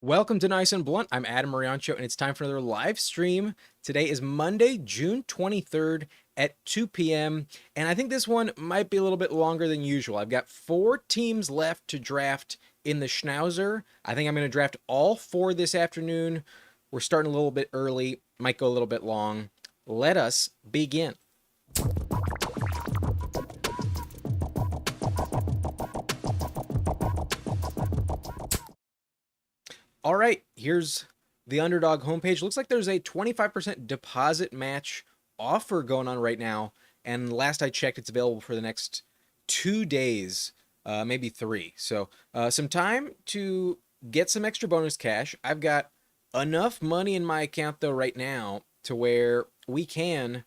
Welcome to Nice and Blunt. I'm Adam Mariancho, and it's time for another live stream. Today is Monday, June 23rd at 2 p.m., and I think this one might be a little bit longer than usual. I've got 4 teams left to draft in the Schnauzer. I think I'm going to draft all 4 this afternoon. We're starting a little bit early, might go a little bit long. Let us begin. All right, here's the Underdog homepage. Looks like there's a 25% deposit match offer going on right now. And last I checked, it's available for the next 2 days, maybe 3. So some time to get some extra bonus cash. I've got enough money in my account, though, right now to where we can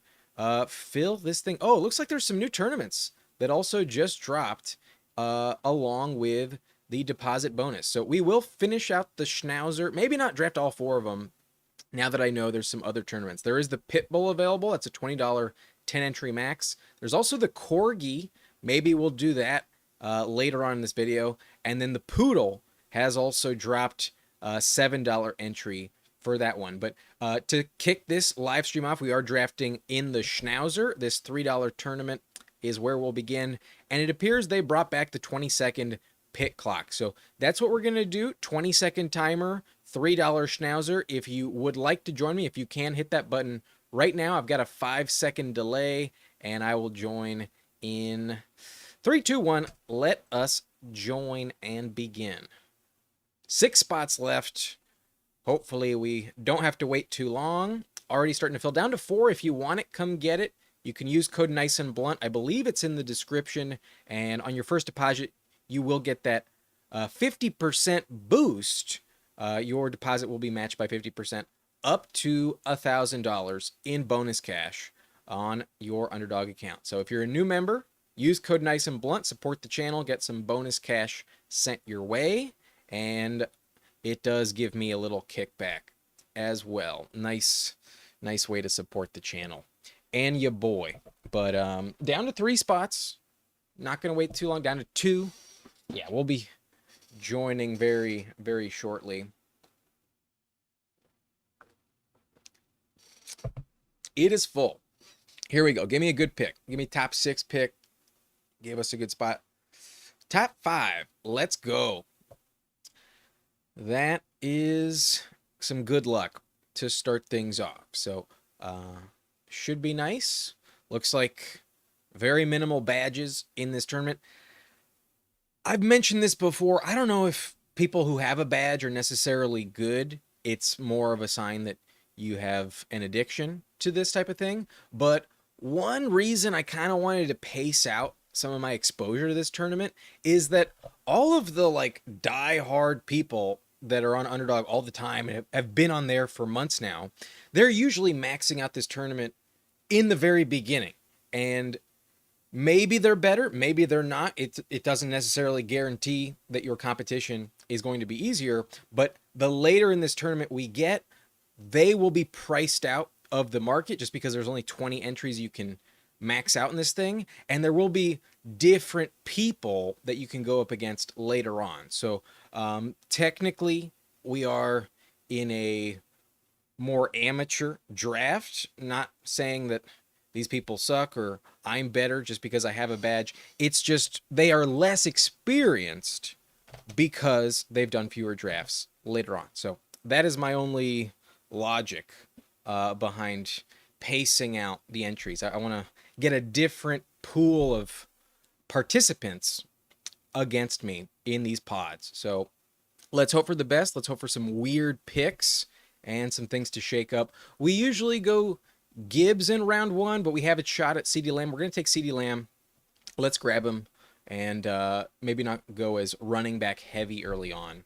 fill this thing. Oh, it looks like there's some new tournaments that also just dropped along with the deposit bonus. So we will finish out the Schnauzer, maybe not draft all 4 of them now that I know there's some other tournaments. There is the Pitbull available. That's a $20 10 entry max. There's also the Corgi. Maybe we'll do that later on in this video. And then the Poodle has also dropped a $7 entry for that one. But to kick this live stream off, we are drafting in the Schnauzer. This $3 tournament is where we'll begin. And it appears they brought back the 20-second pick clock. So that's what we're going to do. 20-second timer, $3 Schnauzer. If you would like to join me, if you can, hit that button right now. I've got a 5-second delay, and I will join in 3, 2, 1. Let us join and begin. 6 spots left. Hopefully we don't have to wait too long. Already starting to fill down to 4. If you want it, come get it. You can use code Nice and Blunt. I believe it's in the description. And on your first deposit, you will get that 50% boost. Your deposit will be matched by 50% up to $1,000 in bonus cash on your Underdog account. So if you're a new member, use code Nice and Blunt, support the channel, get some bonus cash sent your way, and it does give me a little kickback as well. Nice way to support the channel and your boy. But down to 3 spots. Not going to wait too long. Down to 2. Yeah, we'll be joining very, very shortly. It is full. Here we go. Give me a good pick. Give me top 6 pick. Give us a good spot. Top 5. Let's go. That is some good luck to start things off. So, should be nice. Looks like very minimal badges in this tournament. I've mentioned this before. I don't know if people who have a badge are necessarily good. It's more of a sign that you have an addiction to this type of thing. But one reason I kind of wanted to pace out some of my exposure to this tournament is that all of the like die-hard people that are on Underdog all the time and have been on there for months now, they're usually maxing out this tournament in the very beginning. And maybe they're better, maybe they're not. It doesn't necessarily guarantee that your competition is going to be easier, but the later in this tournament we get, they will be priced out of the market just because there's only 20 entries you can max out in this thing, and there will be different people that you can go up against later on. So technically we are in a more amateur draft, not saying that these people suck or I'm better just because I have a badge. It's just they are less experienced because they've done fewer drafts later on. So that is my only logic behind pacing out the entries. I want to get a different pool of participants against me in these pods. So let's hope for the best. Let's hope for some weird picks and some things to shake up. We usually go Gibbs in round 1, but we have a shot at CeeDee Lamb. We're going to take CeeDee Lamb. Let's grab him and maybe not go as running back heavy early on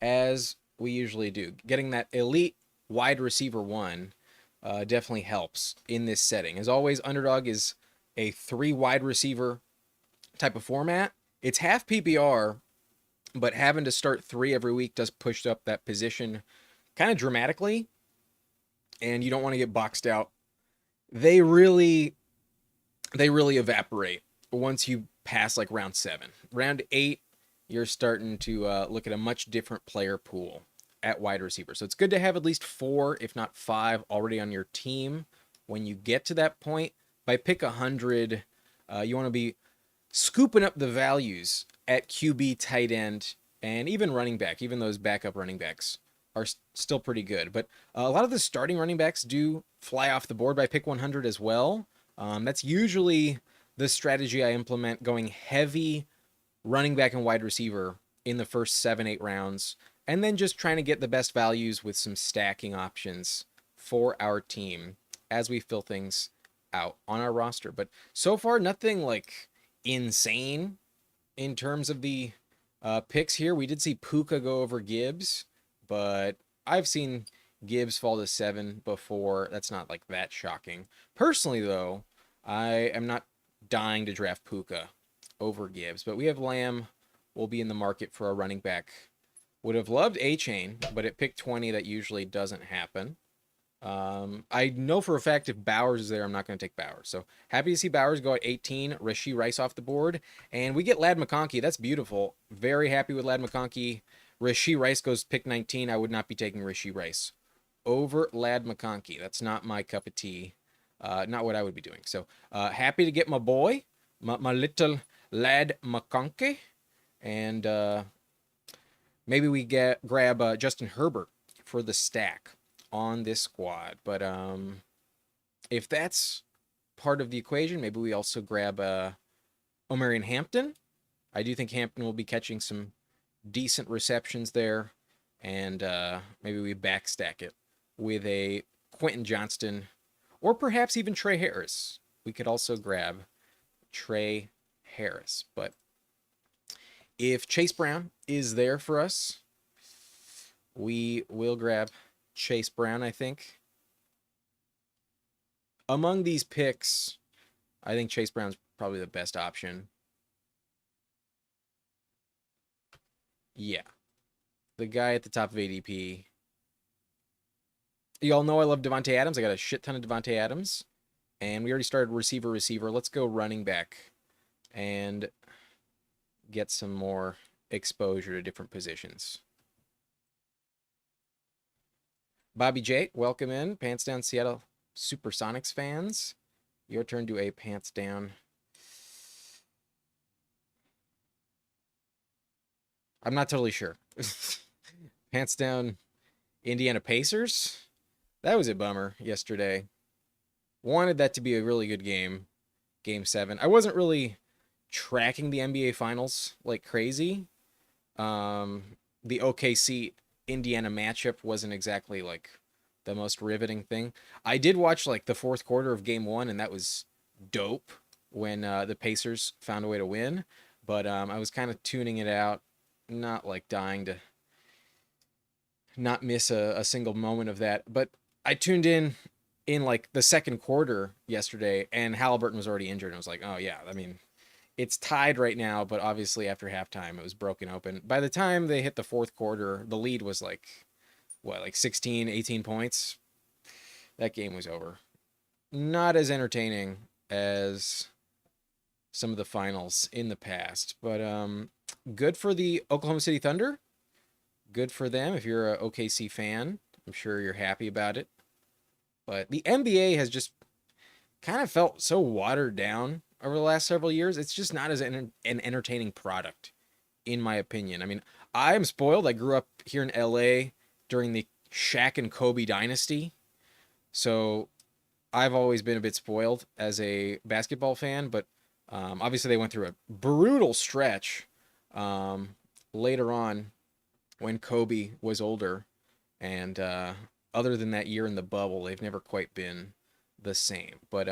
as we usually do. Getting that elite wide receiver 1 definitely helps in this setting. As always, Underdog is a 3 wide receiver type of format. It's half PPR, but having to start 3 every week does push up that position kind of dramatically, and you don't want to get boxed out. They really evaporate once you pass like round 7. Round 8, you're starting to look at a much different player pool. at wide receiver. So it's good to have at least 4, if not 5, already on your team. When you get to that point, by pick 100, you want to be scooping up the values at QB, tight end, and even running back. Even those backup running backs are still pretty good. But a lot of the starting running backs do fly off the board by pick 100 as well. That's usually the strategy I implement, going heavy running back and wide receiver in the first 7-8 rounds, and then just trying to get the best values with some stacking options for our team as we fill things out on our roster. But so far, nothing like insane in terms of the picks here. We did see Puka go over Gibbs, but I've seen Gibbs fall to 7 before. That's not like that shocking. Personally, though, I am not dying to draft Puka over Gibbs, but we have Lamb. Will be in the market for a running back. Would have loved A-Chain, but at pick 20, that usually doesn't happen. I know for a fact if Bowers is there, I'm not going to take Bowers. So happy to see Bowers go at 18, Rashee Rice off the board, and we get Ladd McConkey. That's beautiful. Very happy with Ladd McConkey. Rashee Rice goes pick 19. I would not be taking Rashee Rice over Ladd McConkey. That's not my cup of tea. Not what I would be doing. So happy to get my boy, my little Ladd McConkey, and maybe we grab Justin Herbert for the stack on this squad. But if that's part of the equation, maybe we also grab Omarion Hampton. I do think Hampton will be catching some decent receptions there, and maybe we backstack it with a Quentin Johnston, or perhaps even Trey Harris. We could also grab Trey Harris. But if Chase Brown is there for us, we will grab Chase Brown, I think. Among these picks, I think Chase Brown's probably the best option. Yeah. The guy at the top of ADP. You all know I love Davante Adams. I got a shit ton of Davante Adams. And we already started receiver. Let's go running back and get some more exposure to different positions. Bobby J, welcome in. Pants Down Seattle Supersonics fans. Your turn to a pants down. I'm not totally sure. Pants down Indiana Pacers. That was a bummer yesterday. Wanted that to be a really good game. Game 7. I wasn't really tracking the NBA Finals like crazy. The OKC Indiana matchup wasn't exactly like the most riveting thing. I did watch like the fourth quarter of game 1, and that was dope when the Pacers found a way to win. But I was kind of tuning it out, not like dying to not miss a single moment of that. But I tuned in like the second quarter yesterday, and Halliburton was already injured. And I was like, oh yeah, I mean, it's tied right now, but obviously after halftime it was broken open. By the time they hit the fourth quarter, the lead was like 16, 18 points. That game was over. Not as entertaining as some of the finals in the past, but good for the Oklahoma City Thunder. Good for them. If you're a OKC fan, I'm sure you're happy about it. But the NBA has just kind of felt so watered down over the last several years. It's just not as an entertaining product, in my opinion. I mean, I'm spoiled. I grew up here in LA during the Shaq and Kobe dynasty. So I've always been a bit spoiled as a basketball fan, but obviously they went through a brutal stretch later on when Kobe was older. And other than that year in the bubble, they've never quite been the same. But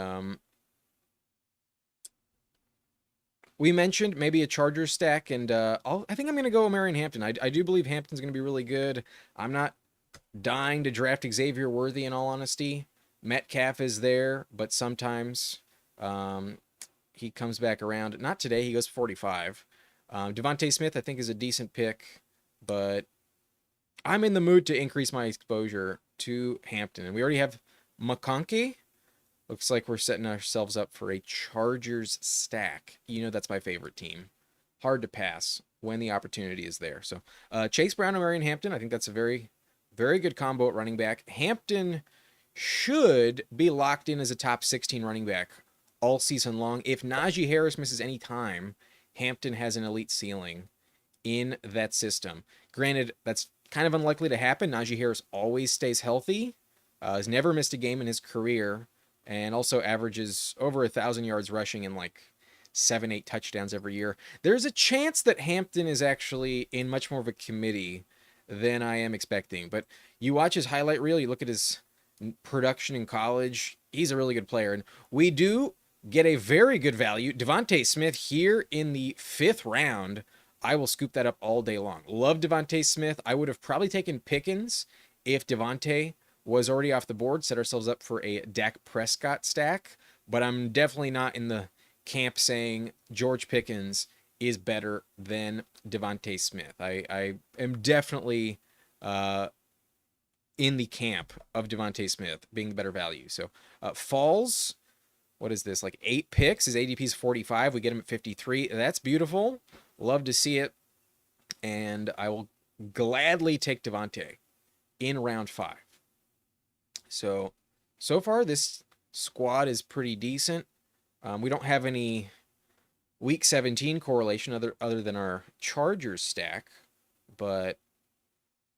we mentioned maybe a Chargers stack, and I think I'm going to go Omarion Hampton. I do believe Hampton's going to be really good. I'm not dying to draft Xavier Worthy, in all honesty. Metcalf is there, but sometimes he comes back around. Not today. He goes 45. Devontae Smith, I think, is a decent pick, but I'm in the mood to increase my exposure to Hampton. And we already have McConkey. Looks like we're setting ourselves up for a Chargers stack. You know that's my favorite team. Hard to pass when the opportunity is there. So Chase Brown and Omarion Hampton, I think that's a very Very good combo at running back. Hampton should be locked in as a top 16 running back all season long. If Najee Harris misses any time, Hampton has an elite ceiling in that system. Granted, that's kind of unlikely to happen. Najee Harris always stays healthy, has never missed a game in his career, and also averages over 1,000 yards rushing and like 7, 8 touchdowns every year. There's a chance that Hampton is actually in much more of a committee than I am expecting. But you watch his highlight reel, you look at his production in college, he's a really good player. And we do get a very good value. Devontae Smith here in the 5th round. I will scoop that up all day long. Love Devontae Smith. I would have probably taken Pickens if Devontae was already off the board, set ourselves up for a Dak Prescott stack. But I'm definitely not in the camp saying George Pickens is better than Devontae Smith. I am definitely in the camp of Devontae Smith being the better value. So falls, what is this, like 8 picks? His ADP is 45. We get him at 53. That's beautiful. Love to see it. And I will gladly take Devontae in round 5. So far this squad is pretty decent. We don't have any week 17 correlation other than our Chargers stack, but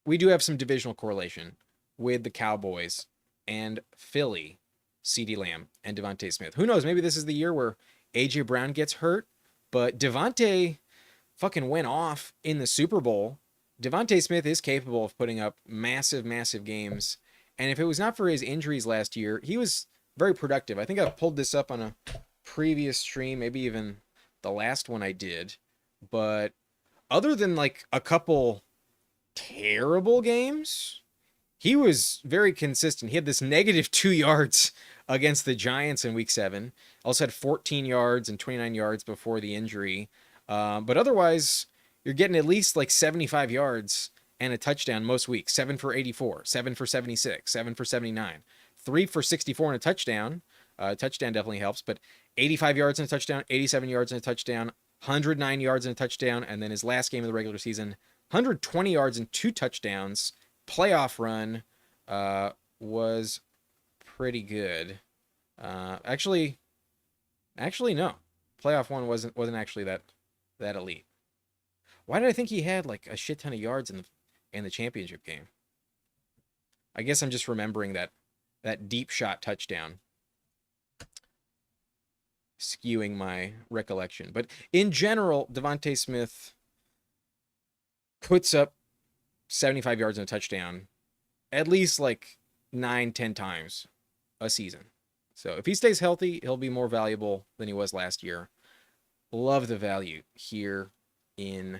we do have some divisional correlation with the Cowboys and Philly, CeeDee Lamb and Devontae Smith. Who knows? Maybe this is the year where AJ Brown gets hurt, but Devontae fucking went off in the Super Bowl. Devontae Smith is capable of putting up massive, massive games. And if it was not for his injuries last year, he was very productive. I think I pulled this up on a previous stream, maybe even the last one I did. But other than like a couple terrible games, he was very consistent. He had this negative 2 yards against the Giants in week 7. Also had 14 yards and 29 yards before the injury. But otherwise, you're getting at least like 75 yards and a touchdown most weeks. 7 for 84, 7 for 76, 7 for 79, 3 for 64 and a touchdown. Touchdown definitely helps, but 85 yards and a touchdown, 87 yards and a touchdown, 109 yards and a touchdown, and then his last game of the regular season, 120 yards and 2 touchdowns. Playoff run was pretty good. Actually, no. Playoff one wasn't actually that elite. Why did I think he had like a shit ton of yards in the championship game? I guess I'm just remembering that deep shot touchdown, skewing my recollection. But in general, Devontae Smith puts up 75 yards and a touchdown at least like 9-10 times a season. So if he stays healthy, he'll be more valuable than he was last year. Love the value here in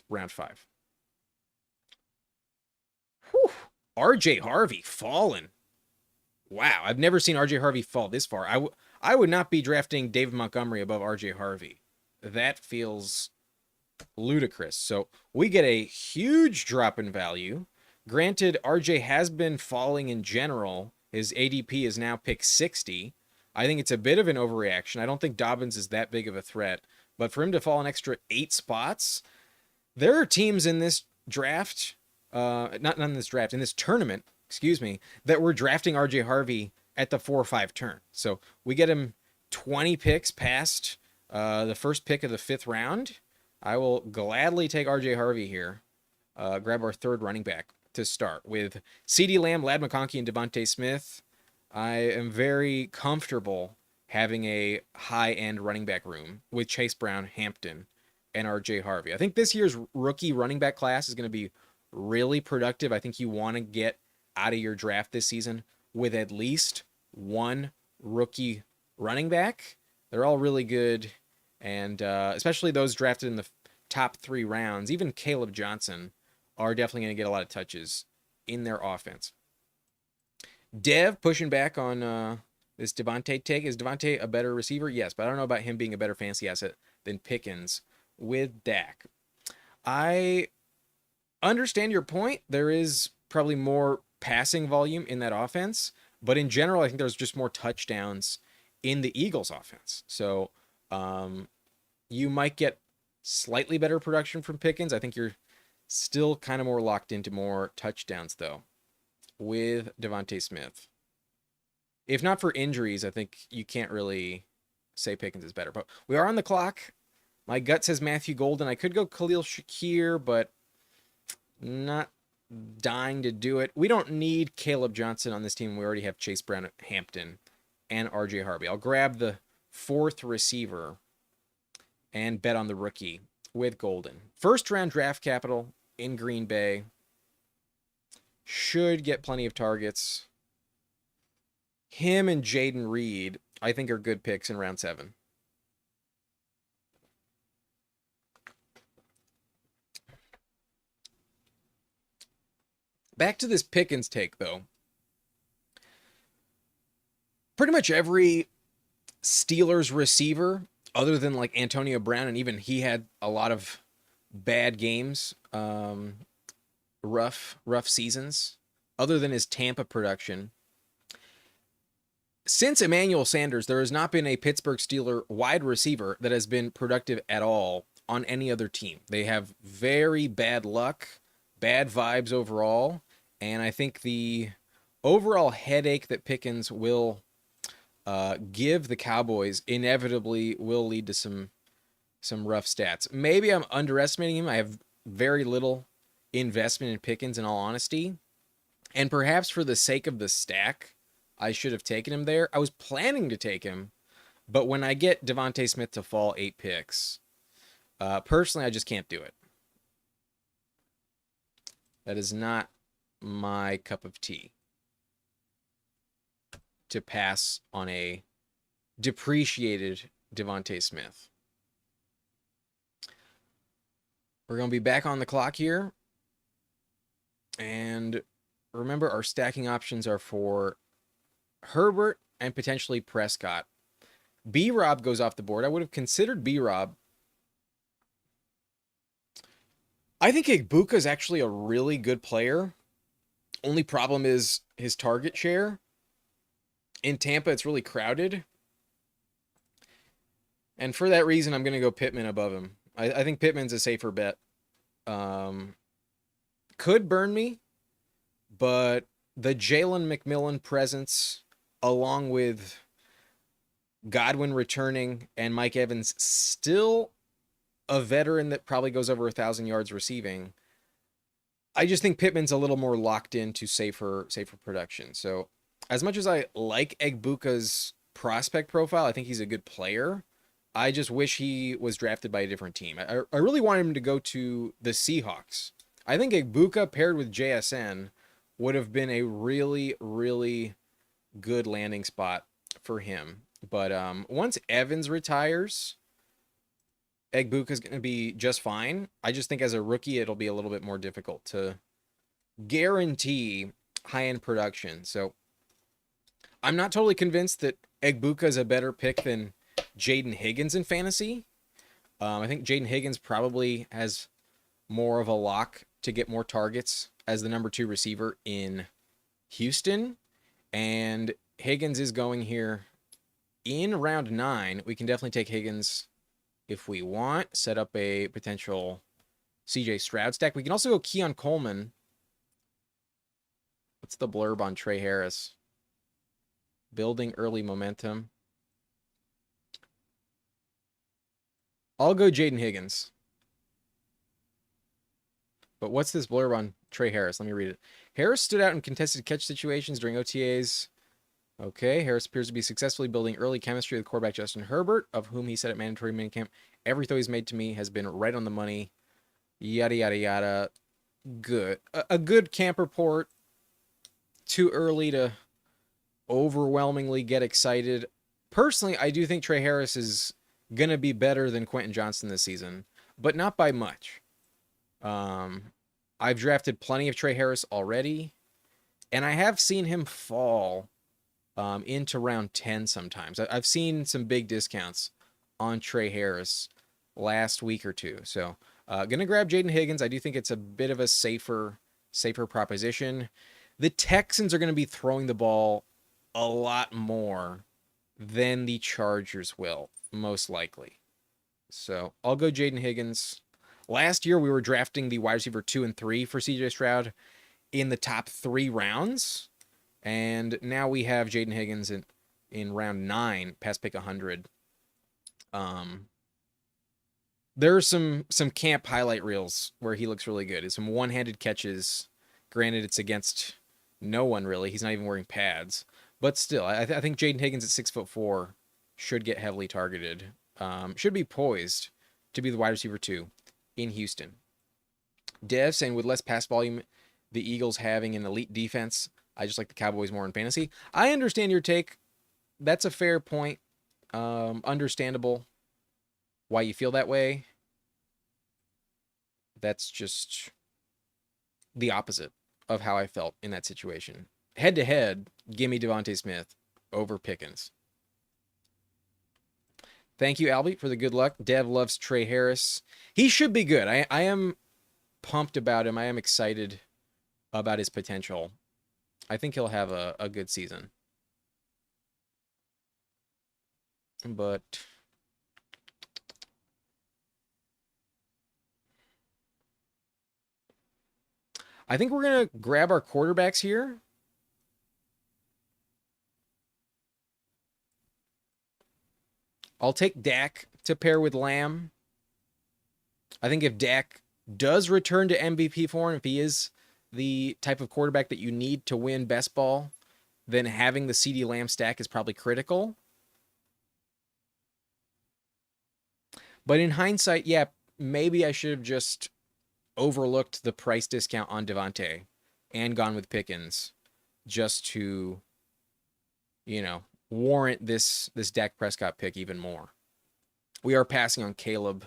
round 5. Whew. RJ Harvey fallen. Wow, I've never seen RJ Harvey fall this far. I would not be drafting David Montgomery above RJ Harvey. That feels ludicrous. So we get a huge drop in value. Granted, RJ has been falling in general. His ADP is now pick 60. I think it's a bit of an overreaction. I don't think Dobbins is that big of a threat. But for him to fall an extra 8 spots, there are teams in this draft, not in this draft, in this tournament, excuse me, that were drafting RJ Harvey at the 4 or 5 turn. So we get him 20 picks past the first pick of the 5th round. I will gladly take RJ Harvey here. Grab our 3rd running back to start with CeeDee Lamb, Ladd McConkey, and Devontae Smith. I am very comfortable having a high-end running back room with Chase Brown, Hampton, and RJ Harvey. I think this year's rookie running back class is going to be really productive. I think you want to get out of your draft this season with at least one rookie running back. They're all really good, and especially those drafted in the top 3 rounds. Even Caleb Johnson are definitely going to get a lot of touches in their offense. Dev pushing back on this Devontae take. Is Devontae a better receiver? Yes, but I don't know about him being a better fantasy asset than Pickens with Dak. I understand your point. There is probably more passing volume in that offense, but in general, I think there's just more touchdowns in the Eagles offense. So you might get slightly better production from Pickens. I think you're Still kind of more locked into more touchdowns, though, with Devontae Smith. If not for injuries, I think you can't really say Pickens is better. But we are on the clock. My gut says Matthew Golden. I could go Khalil Shakir, but not dying to do it. We don't need Caleb Johnson on this team. We already have Chase Brown, Hampton, and RJ Harvey. I'll grab the fourth receiver and bet on the rookie with Golden. First round draft capital in Green Bay. Should get plenty of targets. Him and Jaden Reed, I think, are good picks in round 7. Back to this Pickens take, though. Pretty much every Steelers receiver, other than like Antonio Brown, and even he had a lot of bad games, rough seasons, other than his Tampa production. Since Emmanuel Sanders, there has not been a Pittsburgh Steeler wide receiver that has been productive at all on any other team. They have very bad luck, bad vibes overall, and I think the overall headache that Pickens will give the Cowboys inevitably will lead to some rough stats. Maybe I'm underestimating him. I have very little investment in Pickens, in all honesty, and perhaps for the sake of the stack, I should have taken him there. I was planning to take him, but when I get Devontae Smith to fall 8 picks, personally, I just can't do it. That is not my cup of tea to pass on a depreciated Devontae Smith. We're going to be back on the clock here. And remember, our stacking options are for Herbert and potentially Prescott. B-Rob goes off the board. I would have considered B-Rob. I think Igbuka is actually a really good player. Only problem is his target share. In Tampa, it's really crowded. And for that reason, I'm going to go Pittman above him. I think Pittman's a safer bet. Could burn me, but the Jalen McMillan presence, along with Godwin returning and Mike Evans still a veteran that probably goes over 1,000 yards receiving, I just think Pittman's a little more locked into safer production. So as much as I like Egbuka's prospect profile, I think he's a good player. I just wish he was drafted by a different team. I really wanted him to go to the Seahawks. I think Egbuka paired with JSN would have been a really, really good landing spot for him. But once Evans retires, Egbuka's going to be just fine. I just think as a rookie, it'll be a little bit more difficult to guarantee high-end production. So I'm not totally convinced that Egbuka is a better pick than Jaden Higgins in fantasy. I think Jaden Higgins probably has more of a lock to get more targets as the number 2 receiver in Houston. And Higgins is going here in round 9. We can definitely take Higgins if we want. Set up a potential CJ Stroud stack. We can also go Keon Coleman. What's the blurb on Trey Harris? Building early momentum. I'll go Jaden Higgins. But what's this blurb on Trey Harris? Let me read it. Harris stood out in contested catch situations during OTAs. Okay, Harris appears to be successfully building early chemistry with quarterback Justin Herbert, of whom he said at mandatory minicamp, every throw he's made to me has been right on the money. Yada, yada, yada. Good. A good camp report. Too early to overwhelmingly get excited. Personally, I do think Trey Harris is going to be better than Quentin Johnston this season, but not by much. I've drafted plenty of Trey Harris already, and I have seen him fall into round 10 sometimes. I've seen some big discounts on Trey Harris last week or two. So going to grab Jaden Higgins. I do think it's a bit of a safer proposition. The Texans are going to be throwing the ball a lot more than the Chargers will, most likely. So I'll go Jaden Higgins. Last year, we were drafting the wide receiver 2 and 3 for CJ Stroud in the top 3 rounds. And now we have Jaden Higgins in round 9, past pick 100. There are some camp highlight reels where he looks really good. It's some one-handed catches. Granted, it's against no one really. He's not even wearing pads. But still, I think Jaden Higgins at 6'4" should get heavily targeted. Should be poised to be the wide receiver 2 in Houston. Dev saying with less pass volume, the Eagles having an elite defense, I just like the Cowboys more in fantasy. I understand your take. That's a fair point. Understandable why you feel that way. That's just the opposite of how I felt in that situation. Head to head, give me Devontae Smith over Pickens. Thank you, Albie, for the good luck. Dev loves Trey Harris. He should be good. I am pumped about him. I am excited about his potential. I think he'll have a good season. But I think we're going to grab our quarterbacks here. I'll take Dak to pair with Lamb. I think if Dak does return to MVP form, if he is the type of quarterback that you need to win best ball, then having the CeeDee Lamb stack is probably critical. But in hindsight, yeah, maybe I should have just overlooked the price discount on Devontae and gone with Pickens just to, warrant this Dak Prescott pick even more. We are passing on Caleb.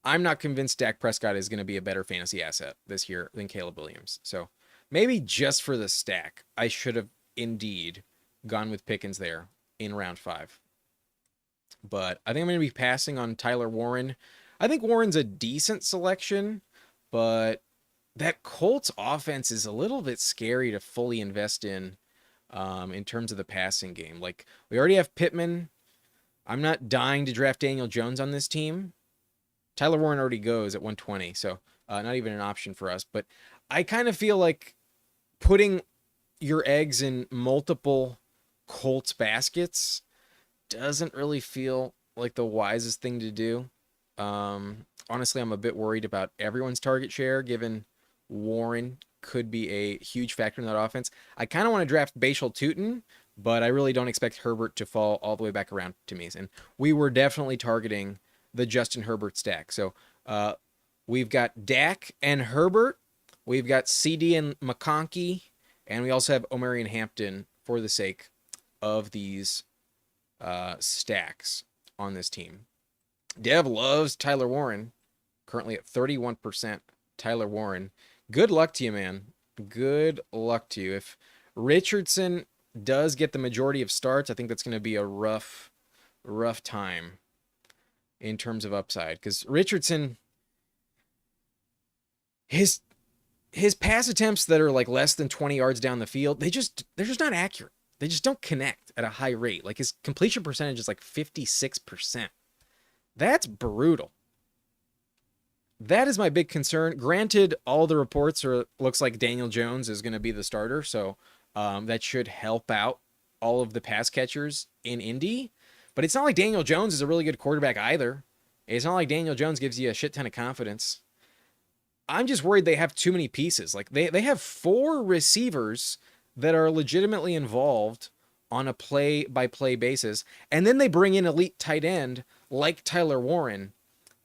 I'm not convinced Dak Prescott is going to be a better fantasy asset this year than Caleb Williams. So maybe just for the stack, I should have indeed gone with Pickens there in round 5. But I think I'm going to be passing on Tyler Warren. I think Warren's a decent selection, but that Colts offense is a little bit scary to fully invest in terms of the passing game. Like, we already have Pittman. I'm not dying to draft Daniel Jones on this team. Tyler Warren already goes at 120, so not even an option for us. But I kind of feel like putting your eggs in multiple Colts baskets doesn't really feel like the wisest thing to do. Honestly, I'm a bit worried about everyone's target share, given Warren could be a huge factor in that offense. I kind of want to draft Bashal Tutin, but I really don't expect Herbert to fall all the way back around to me. And we were definitely targeting the Justin Herbert stack. So we've got Dak and Herbert. We've got CD and McConkey. And we also have Omarion Hampton for the sake of these stacks on this team. Dev loves Tyler Warren, currently at 31%. Tyler Warren. Good luck to you, man. Good luck to you. If Richardson does get the majority of starts, I think that's going to be a rough time in terms of upside. Because Richardson, his pass attempts that are like less than 20 yards down the field, they're just not accurate. They just don't connect at a high rate. Like, his completion percentage is like 56%. That's brutal. That is my big concern. Granted, all the reports looks like Daniel Jones is going to be the starter, so that should help out all of the pass catchers in Indy. But it's not like Daniel Jones is a really good quarterback either. It's not like Daniel Jones gives you a shit ton of confidence. I'm just worried they have too many pieces. Like, they have 4 receivers that are legitimately involved on a play-by-play basis, and then they bring in elite tight end like Tyler Warren.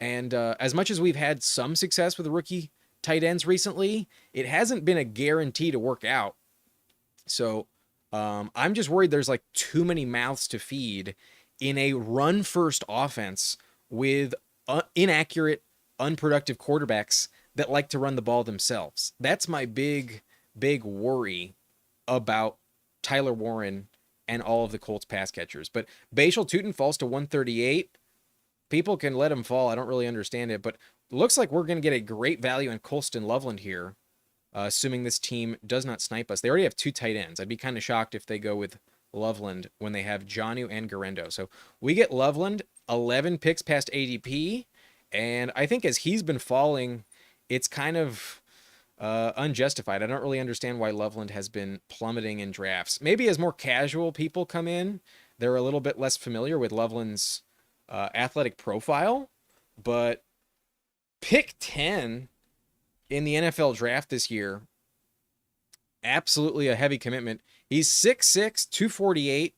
And as much as we've had some success with rookie tight ends recently, it hasn't been a guarantee to work out. So I'm just worried there's like too many mouths to feed in a run-first offense with inaccurate, unproductive quarterbacks that like to run the ball themselves. That's my big worry about Tyler Warren and all of the Colts pass catchers. But Bashal Tutin falls to 138. People can let him fall. I don't really understand it, but looks like we're going to get a great value in Colston Loveland here, assuming this team does not snipe us. They already have 2 tight ends. I'd be kind of shocked if they go with Loveland when they have Jonnu and Garendo. So we get Loveland, 11 picks past ADP, And I think as he's been falling, it's kind of unjustified. I don't really understand why Loveland has been plummeting in drafts. Maybe as more casual people come in, they're a little bit less familiar with Loveland's athletic profile. But pick 10 in the NFL draft this year, absolutely a heavy commitment. He's 6'6, 248.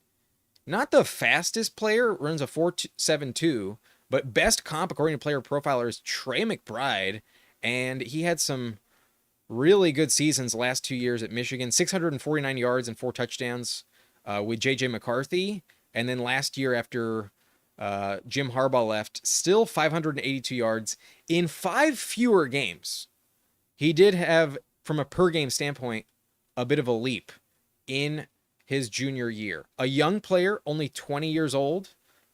Not the fastest player, runs a 4.72, but best comp according to Player Profiler is Trey McBride, and he had some really good seasons last 2 years at Michigan. 649 yards and 4 touchdowns with J.J. McCarthy, and then last year after Jim Harbaugh left, still 582 yards in 5 fewer games. He did have, from a per game standpoint, a bit of a leap in his junior year. A young player, only 20 years old.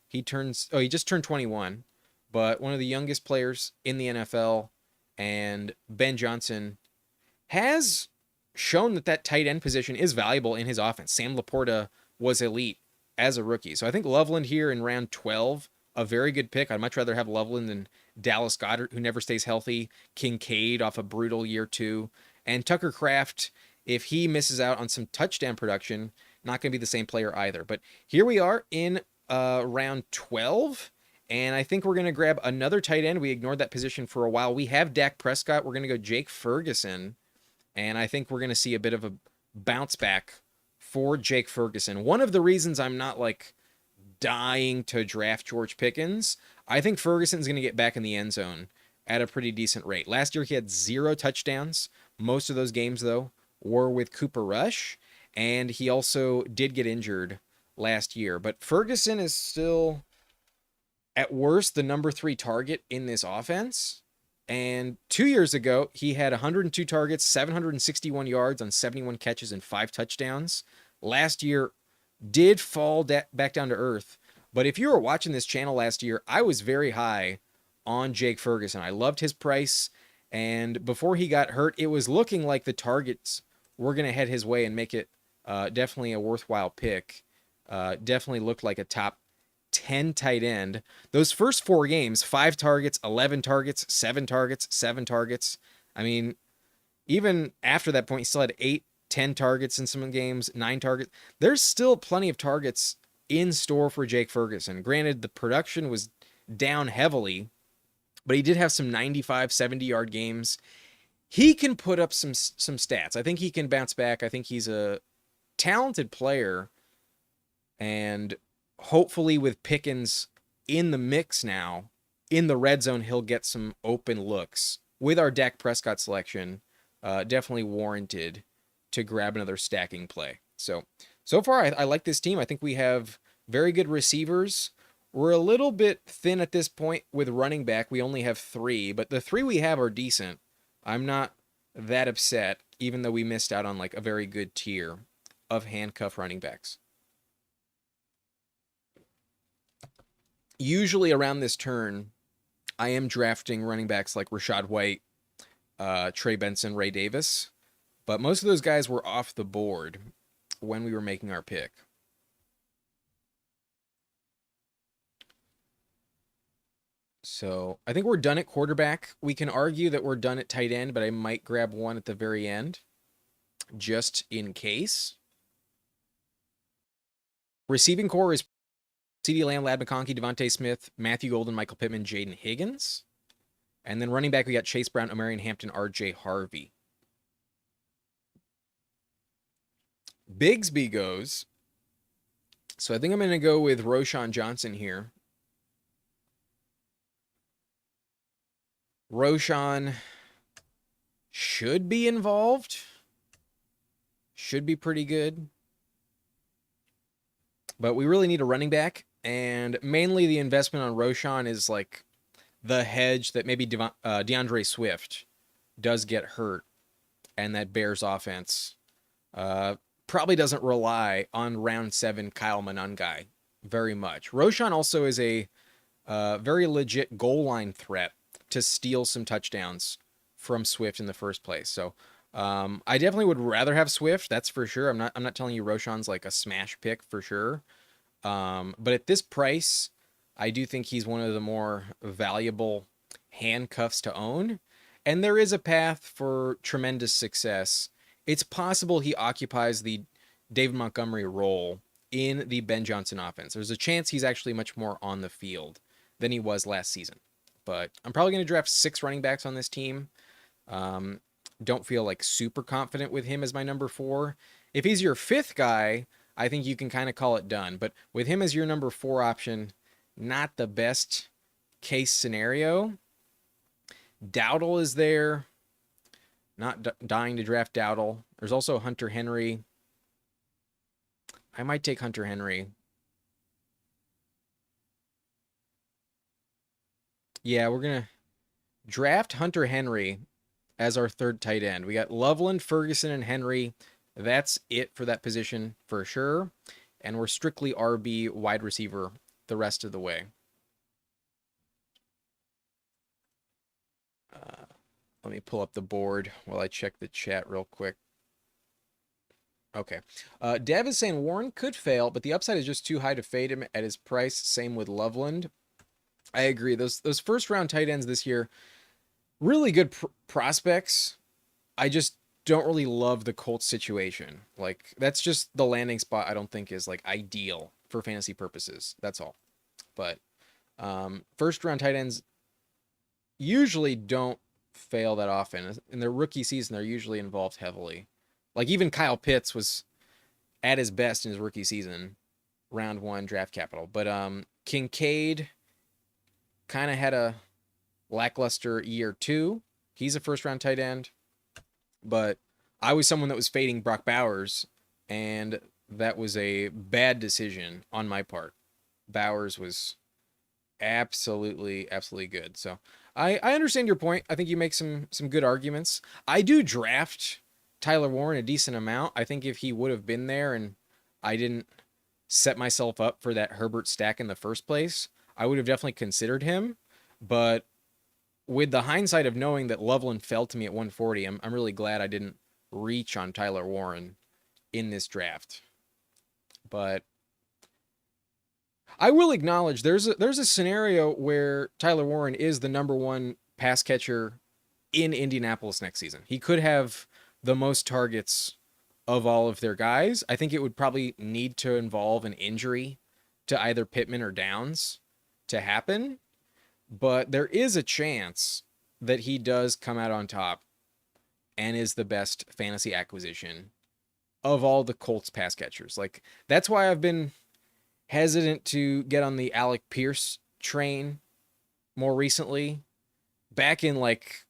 He just turned 21, but one of the youngest players in the NFL. And Ben Johnson has shown that tight end position is valuable in his offense. Sam Laporta was elite as a rookie. So I think Loveland here in round 12, a very good pick. I'd much rather have Loveland than Dallas Goedert, who never stays healthy, Kincaid off a brutal year 2, and Tucker Kraft, if he misses out on some touchdown production, not going to be the same player either. But here we are in round 12, and I think we're going to grab another tight end. We ignored that position for a while. We have Dak Prescott. We're going to go Jake Ferguson, and I think we're going to see a bit of a bounce back for Jake Ferguson. One of the reasons I'm not like dying to draft George Pickens, I think Ferguson's going to get back in the end zone at a pretty decent rate. Last year he had 0 touchdowns. Most of those games, though, were with Cooper Rush, and he also did get injured last year. But Ferguson is still, at worst, the number 3 target in this offense. And 2 years ago, he had 102 targets, 761 yards on 71 catches and 5 touchdowns. Last year did fall back down to earth. But if you were watching this channel last year, I was very high on Jake Ferguson. I loved his price. And before he got hurt, it was looking like the targets were going to head his way and make it definitely a worthwhile pick. Definitely looked like a top 10 tight end. Those first 4 games, 5 targets, 11 targets, 7 targets, 7 targets. I mean, even after that point, he still had 8, 10 targets in some games, 9 targets. There's still plenty of targets in store for Jake Ferguson. Granted, the production was down heavily, but he did have some 95, 70-yard games. He can put up some stats. I think he can bounce back. I think he's a talented player, and hopefully with Pickens in the mix now, in the red zone, he'll get some open looks. With our Dak Prescott selection, definitely warranted to grab another stacking play. So far, I like this team. I think we have very good receivers. We're a little bit thin at this point with running back. We only have 3, but the 3 we have are decent. I'm not that upset, even though we missed out on like a very good tier of handcuff running backs. Usually around this turn, I am drafting running backs like Rachaad White, Trey Benson, Ray Davis, but most of those guys were off the board when we were making our pick. So I think we're done at quarterback. We can argue that we're done at tight end, but I might grab one at the very end just in case. Receiving core is CeeDee Lamb, Ladd McConkey, Devontae Smith, Matthew Golden, Michael Pittman, Jaden Higgins. And then running back, we got Chase Brown, Omarion Hampton, RJ Harvey. Bigsby goes. So I think I'm going to go with Roschon Johnson here. Roschon should be involved. Should be pretty good. But we really need a running back. And mainly the investment on Roschon is like the hedge that maybe DeAndre Swift does get hurt. And that Bears offense probably doesn't rely on round 7 Kyle Monangai very much. Roschon also is a very legit goal line threat to steal some touchdowns from Swift in the first place. So I definitely would rather have Swift, that's for sure. I'm not telling you Roschon's like a smash pick for sure. But at this price, I do think he's one of the more valuable handcuffs to own, and there is a path for tremendous success. It's possible he occupies the David Montgomery role in the Ben Johnson offense. There's a chance he's actually much more on the field than he was last season. But I'm probably going to draft 6 running backs on this team. Don't feel like super confident with him as my number 4. If he's your 5th guy, I think you can kind of call it done. But with him as your number 4 option, not the best case scenario. Dowdle is there. Not dying to draft Dowdle. There's also Hunter Henry. I might take Hunter Henry. Yeah, we're going to draft Hunter Henry as our 3rd tight end. We got Loveland, Ferguson, and Henry. That's it for that position for sure. And we're strictly RB wide receiver the rest of the way. Let me pull up the board while I check the chat real quick. Okay. Dev is saying Warren could fail, but the upside is just too high to fade him at his price. Same with Loveland. I agree. Those first round tight ends this year, really good prospects. I just don't really love the Colts situation. Like, that's just the landing spot I don't think is like ideal for fantasy purposes. That's all. But first round tight ends usually don't fail that often. In their rookie season, they're usually involved heavily. Like, even Kyle Pitts was at his best in his rookie season, round 1 draft capital. But Kincaid kind of had a lackluster year 2. He's a first round tight end. But I was someone that was fading Brock Bowers, and that was a bad decision on my part. Bowers was absolutely good. So I understand your point. I think you make some good arguments. I do draft Tyler Warren a decent amount. I think if he would have been there and I didn't set myself up for that Herbert stack in the first place, I would have definitely considered him. But with the hindsight of knowing that Loveland fell to me at 140, I'm really glad I didn't reach on Tyler Warren in this draft. But I will acknowledge there's a scenario where Tyler Warren is the number 1 pass catcher in Indianapolis next season. He could have the most targets of all of their guys. I think it would probably need to involve an injury to either Pittman or Downs to happen. But there is a chance that he does come out on top and is the best fantasy acquisition of all the Colts pass catchers. Like, that's why I've been hesitant to get on the Alec Pierce train more recently. Back in like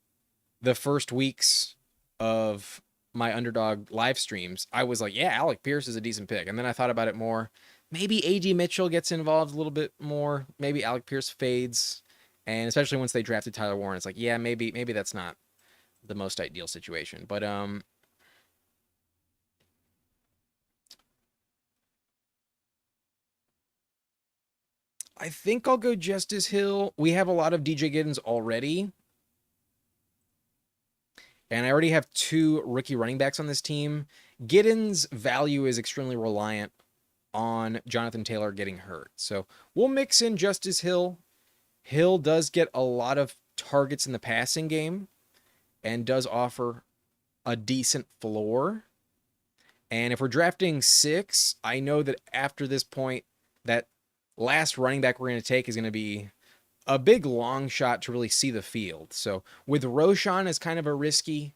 the first weeks of my Underdog live streams, I was like, yeah, Alec Pierce is a decent pick. And then I thought about it more. Maybe A.D. Mitchell gets involved a little bit more. Maybe Alec Pierce fades. And especially once they drafted Tyler Warren, it's like, yeah, maybe that's not the most ideal situation. But I think I'll go Justice Hill. We have a lot of DJ Giddens already. And I already have 2 rookie running backs on this team. Giddens' value is extremely reliant on Jonathan Taylor getting hurt. So we'll mix in Justice Hill. Hill does get a lot of targets in the passing game and does offer a decent floor. And if we're drafting 6, I know that after this point, that last running back we're going to take is going to be a big long shot to really see the field. So with Roschon as kind of a risky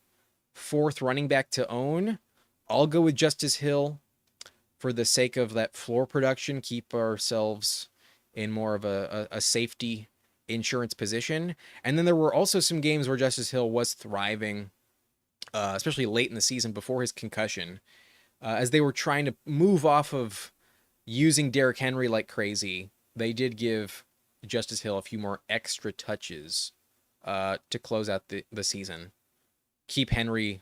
4th running back to own, I'll go with Justice Hill for the sake of that floor production, keep ourselves in more of a safety insurance position. And then there were also some games where Justice Hill was thriving, especially late in the season before his concussion, as they were trying to move off of using Derrick Henry like crazy. They did give Justice Hill a few more extra touches to close out the season, keep Henry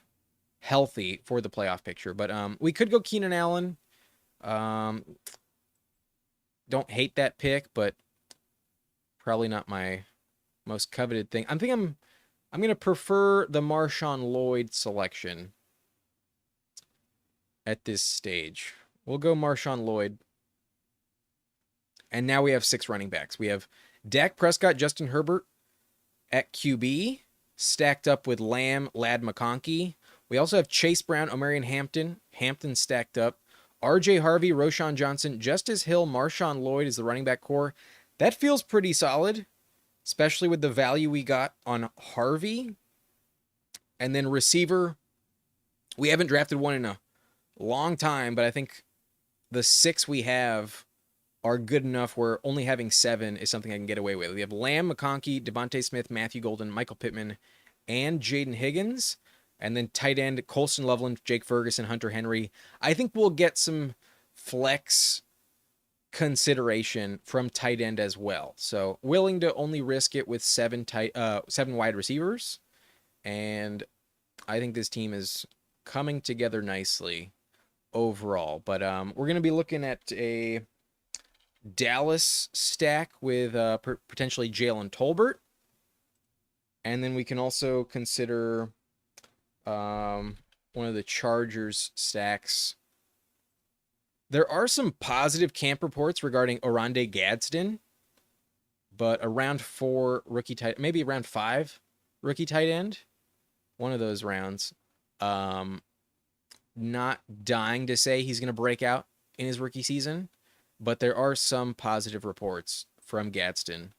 healthy for the playoff picture. But we could go Keenan Allen. Don't hate that pick, but probably not my most coveted thing. I'm going to prefer the Marshawn Lloyd selection at this stage. We'll go Marshawn Lloyd. And now we have 6 running backs. We have Dak Prescott, Justin Herbert, at QB, stacked up with Lamb, Ladd McConkey. We also have Chase Brown, Omarion Hampton. Hampton stacked up. RJ Harvey, Roshan Johnson, Justice Hill, Marshawn Lloyd is the running back core. That feels pretty solid, especially with the value we got on Harvey. And then receiver, we haven't drafted one in a long time, but I think the 6 we have are good enough where only having 7 is something I can get away with. We have Lamb, McConkey, Devontae Smith, Matthew Golden, Michael Pittman, and Jaden Higgins. And then tight end, Colston Loveland, Jake Ferguson, Hunter Henry. I think we'll get some flex consideration from tight end as well. So willing to only risk it with 7 wide receivers. And I think this team is coming together nicely overall. But we're going to be looking at a Dallas stack with potentially Jalen Tolbert. And then we can also consider one of the Chargers stacks. There are some positive camp reports regarding Oronde Gadsden, but around 4 rookie tight, maybe around 5 rookie tight end, one of those rounds. Not dying to say he's going to break out in his rookie season, but there are some positive reports from Gadsden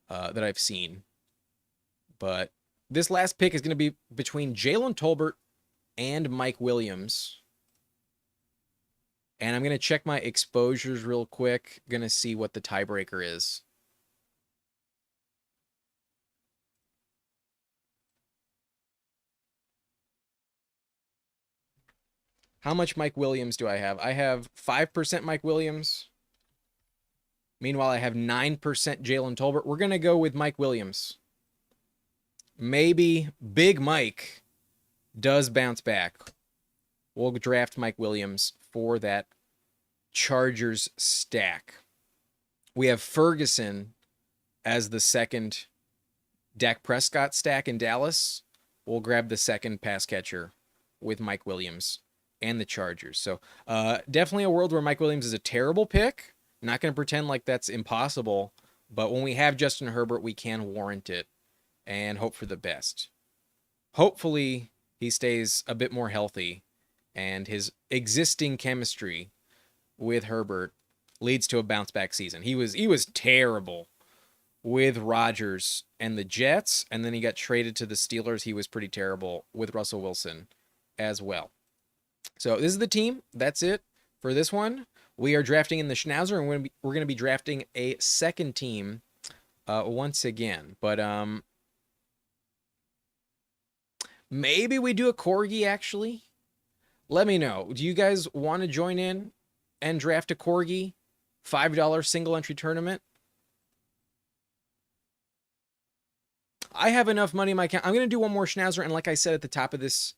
that I've seen. But this last pick is going to be between Jalen Tolbert and Mike Williams. And I'm going to check my exposures real quick. Going to see what the tiebreaker is. How much Mike Williams do I have? I have 5% Mike Williams. Meanwhile, I have 9% Jalen Tolbert. We're going to go with Mike Williams. Maybe Big Mike does bounce back. We'll draft Mike Williams for that Chargers stack. We have Ferguson as the second Dak Prescott stack in Dallas. We'll grab the second pass catcher with Mike Williams and the Chargers. So definitely a world where Mike Williams is a terrible pick. I'm not going to pretend like that's impossible, but when we have Justin Herbert, we can warrant it and hope for the best. Hopefully, he stays a bit more healthy and his existing chemistry with Herbert leads to a bounce back season. He was terrible with Rodgers and the Jets, and then he got traded to the Steelers. He was pretty terrible with Russell Wilson as well. So this is the team. That's it for this one. We are drafting in the Schnauzer, and we're going to be drafting a second team once again. But maybe we do a Corgi, actually. Let me know. Do you guys want to join in and draft a Corgi? $5 single entry tournament? I have enough money in my account. I'm going to do one more Schnauzer, and like I said at the top of this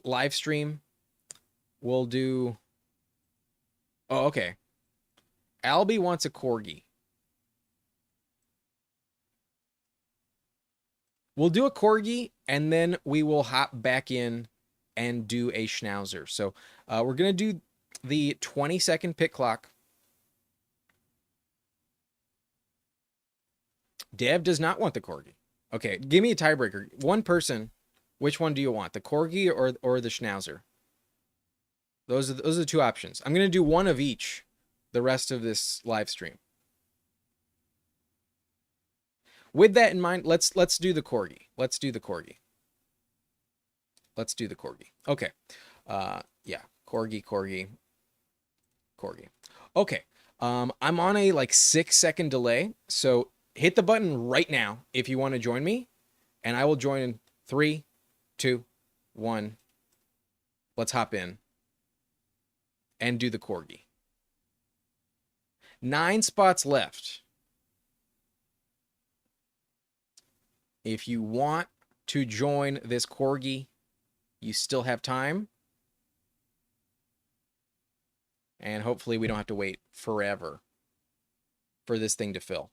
live stream, we'll do... Oh, okay. Albie wants a Corgi. We'll do a Corgi, and then we will hop back in and do a Schnauzer. So we're going to do the 20-second pick clock. Dev does not want the Corgi. Okay, give me a tiebreaker. One person, which one do you want? The Corgi or the Schnauzer? Those are the 2 options. I'm going to do one of each the rest of this live stream. With that in mind, let's do the Corgi. Let's do the Corgi. Let's do the Corgi. Okay. Yeah. Corgi. Okay. I'm on a 6-second delay, so hit the button right now if you want to join me, and I will join in 3, 2, 1. Let's hop in and do the Corgi. 9 spots left. If you want to join this Corgi, you still have time. And hopefully we don't have to wait forever for this thing to fill.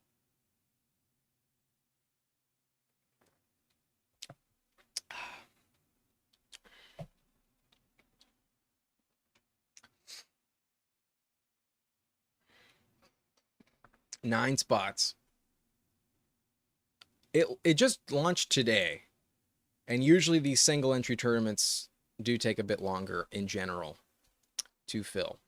Nine spots. It just launched today, and usually these single entry tournaments do take a bit longer in general to fill.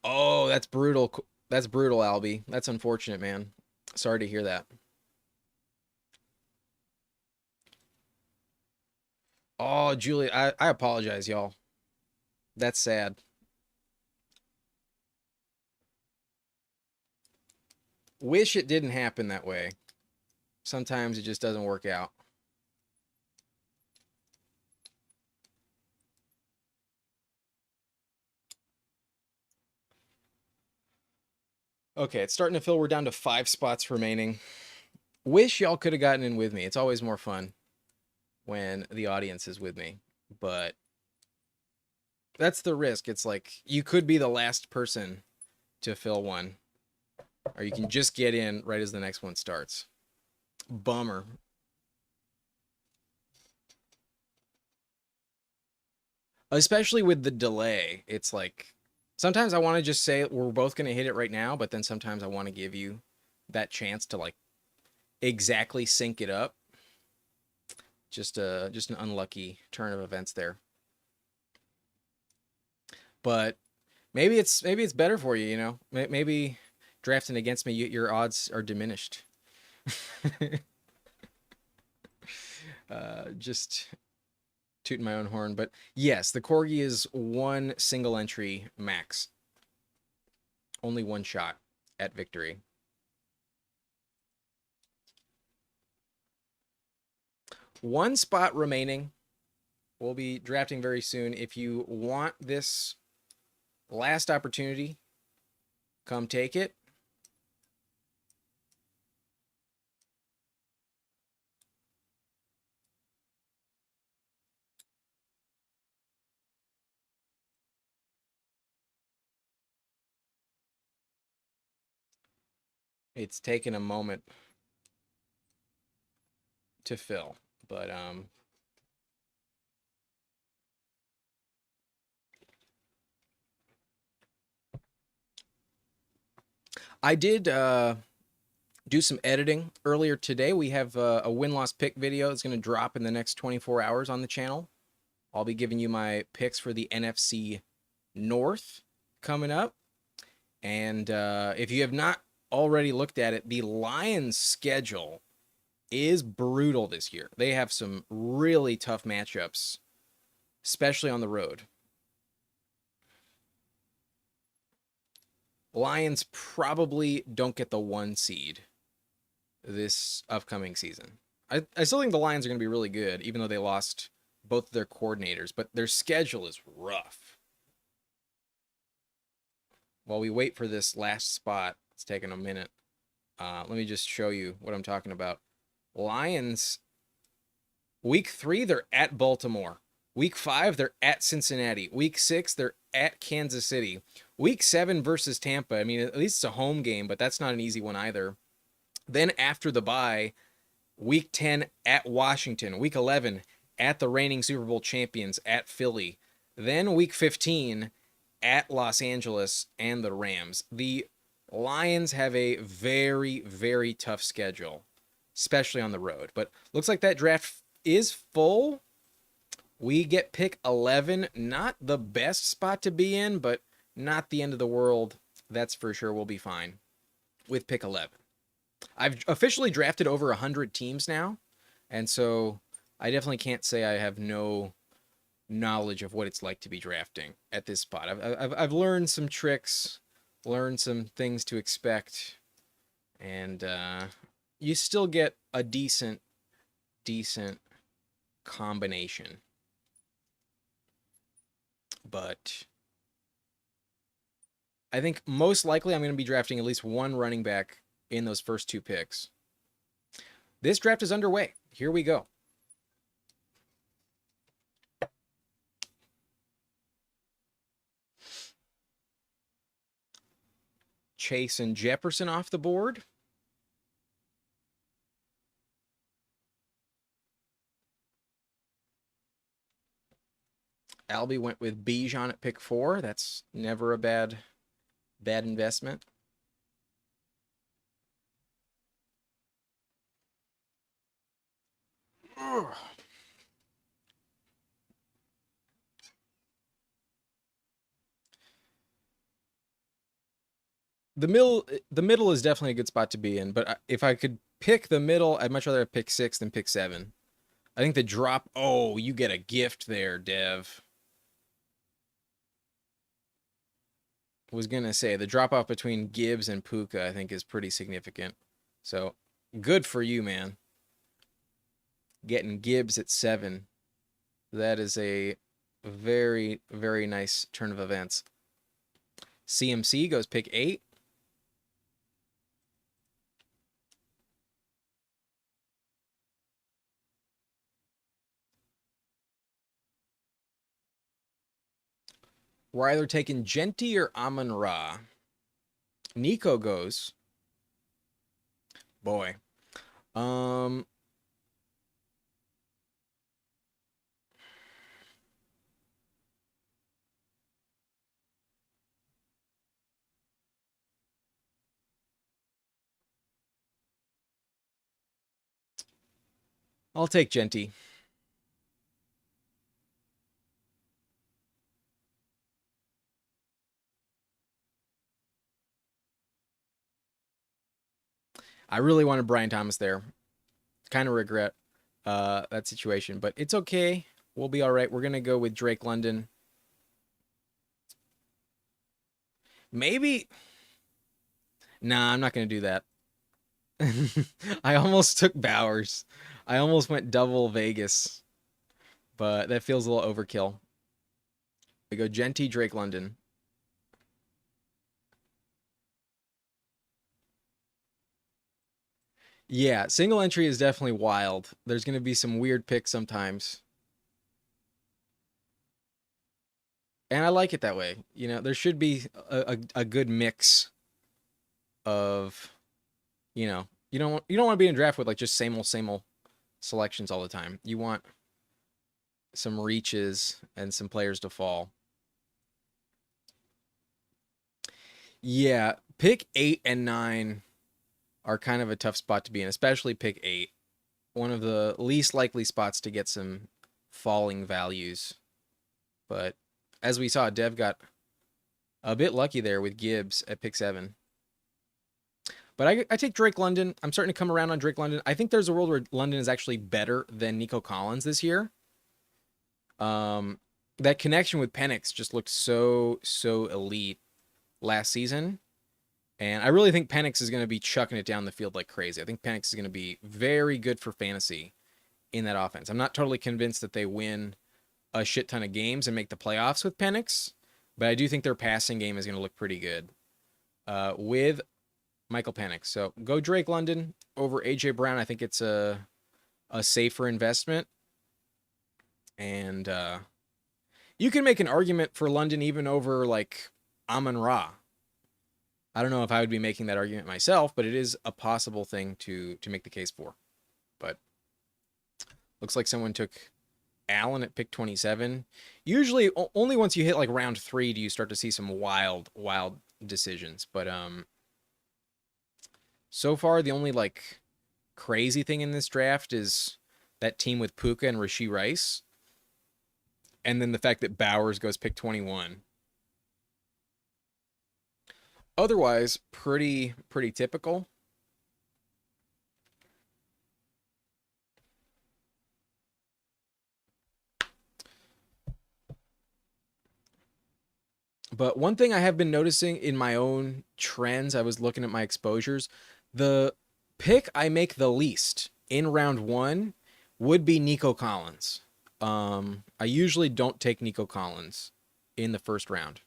Oh, that's brutal. That's brutal, Albie. That's unfortunate, man. Sorry to hear that. Oh, Julie, I apologize, y'all. That's sad. Wish it didn't happen that way. Sometimes it just doesn't work out. Okay, it's starting to fill. We're down to 5 spots remaining. Wish y'all could have gotten in with me. It's always more fun when the audience is with me. But that's the risk. It's like you could be the last person to fill one, or you can just get in right as the next one starts. Bummer. Especially with the delay. It's like sometimes I want to just say we're both going to hit it right now, but then sometimes I want to give you that chance to like exactly sync it up. Just an unlucky turn of events there. But maybe it's better for you, you know. Maybe drafting against me, your odds are diminished. Just tooting my own horn, but yes, the Corgi is one single entry max. Only one shot at victory. One spot remaining. We'll be drafting very soon. If you want this last opportunity, come take it. It's taken a moment to fill, but I did do some editing earlier today. We have a win-loss pick video that's going to drop in the next 24 hours on the channel. I'll be giving you my picks for the NFC North coming up. And if you have not already looked at it, the Lions' schedule is brutal this year. They have some really tough matchups, especially on the road. Lions probably don't get the 1 seed this upcoming season. I still think the Lions are going to be really good, even though they lost both of their coordinators, but their schedule is rough. While we wait for this last spot, it's taking a minute. Let me just show you what I'm talking about. Lions, week 3, they're at Baltimore. Week 5, they're at Cincinnati. Week 6, they're at Kansas City. Week 7 versus Tampa. I mean, at least it's a home game, but that's not an easy one either. Then after the bye, week 10 at Washington. Week 11 at the reigning Super Bowl champions at Philly. Then week 15 at Los Angeles and the Rams. The Lions have a very, very tough schedule, especially on the road. But looks like that draft is full. We get pick 11. Not the best spot to be in, but not the end of the world. That's for sure. We'll be fine with pick 11. I've officially drafted over 100 teams now, and so I definitely can't say I have no knowledge of what it's like to be drafting at this spot. I've learned some tricks, learned some things to expect, and you still get a decent combination. But I think most likely I'm going to be drafting at least one running back in those first 2 picks. This draft is underway. Here we go. Chase and Jefferson off the board. Albie went with Bijan at pick 4. That's never a bad investment. Ugh. The middle is definitely a good spot to be in, but if I could pick the middle, I'd much rather pick 6 than pick 7. I think the drop, oh, you get a gift there, Dev. Was going to say the drop off between Gibbs and Puka, I think, is pretty significant. So good for you, man. Getting Gibbs at 7. That is a very, very nice turn of events. CMC goes pick 8. We're either taking Genty or Amon Ra. Nico goes. Boy. I'll take Genty. I really wanted Brian Thomas there. Kind of regret that situation, but it's okay. We'll be all right. We're going to go with Drake London. Maybe. Nah, I'm not going to do that. I almost took Bowers. I almost went double Vegas, but that feels a little overkill. We go Genty, Drake London. Yeah, single entry is definitely wild. There's going to be some weird picks sometimes. And I like it that way. You know, there should be a good mix of, you don't want to be in a draft with like just same old selections all the time. You want some reaches and some players to fall. Yeah, pick 8 and 9 are kind of a tough spot to be in, especially pick 8. One of the least likely spots to get some falling values. But as we saw, Dev got a bit lucky there with Gibbs at pick 7. But I take Drake London. I'm starting to come around on Drake London. I think there's a world where London is actually better than Nico Collins this year. That connection with Penix just looked so elite last season. And I really think Penix is going to be chucking it down the field like crazy. I think Penix is going to be very good for fantasy in that offense. I'm not totally convinced that they win a shit ton of games and make the playoffs with Penix, but I do think their passing game is going to look pretty good with Michael Penix. So go Drake London over AJ Brown. I think it's a safer investment. And you can make an argument for London even over like Amon Ra. I don't know if I would be making that argument myself, but it is a possible thing to make the case for. But looks like someone took Allen at pick 27. Usually only once you hit like round 3 do you start to see some wild decisions. But so far the only like crazy thing in this draft is that team with Puka and Rashee Rice. And then the fact that Bowers goes pick 21. Otherwise, pretty typical. But one thing I have been noticing in my own trends, I was looking at my exposures, the pick I make the least in round 1 would be Nico Collins. I usually don't take Nico Collins in the first round.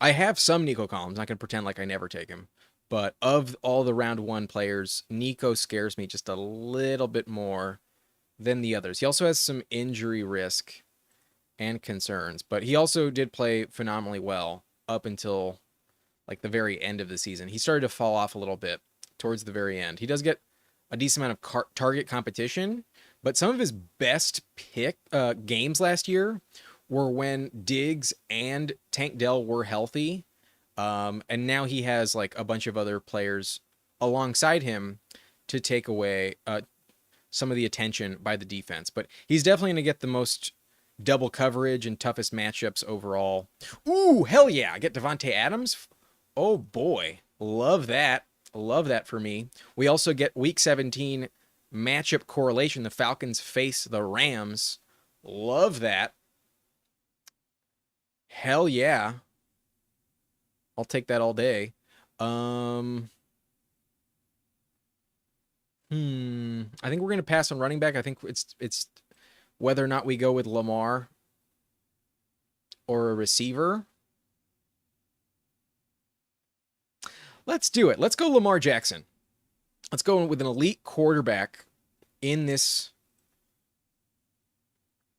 I have some Nico Collins. I can pretend like I never take him. But of all the round 1 players, Nico scares me just a little bit more than the others. He also has some injury risk and concerns, but he also did play phenomenally well up until like the very end of the season. He started to fall off a little bit towards the very end. He does get a decent amount of target competition, but some of his best games last year were when Diggs and Tank Dell were healthy. And now he has like a bunch of other players alongside him to take away some of the attention by the defense. But he's definitely going to get the most double coverage and toughest matchups overall. Ooh, hell yeah. I get Devontae Adams. Oh boy. Love that. Love that for me. We also get week 17 matchup correlation. The Falcons face the Rams. Love that. Hell yeah. I'll take that all day. I think we're gonna pass on running back. I think it's whether or not we go with Lamar or a receiver. Let's do it. Let's go Lamar Jackson. Let's go with an elite quarterback in this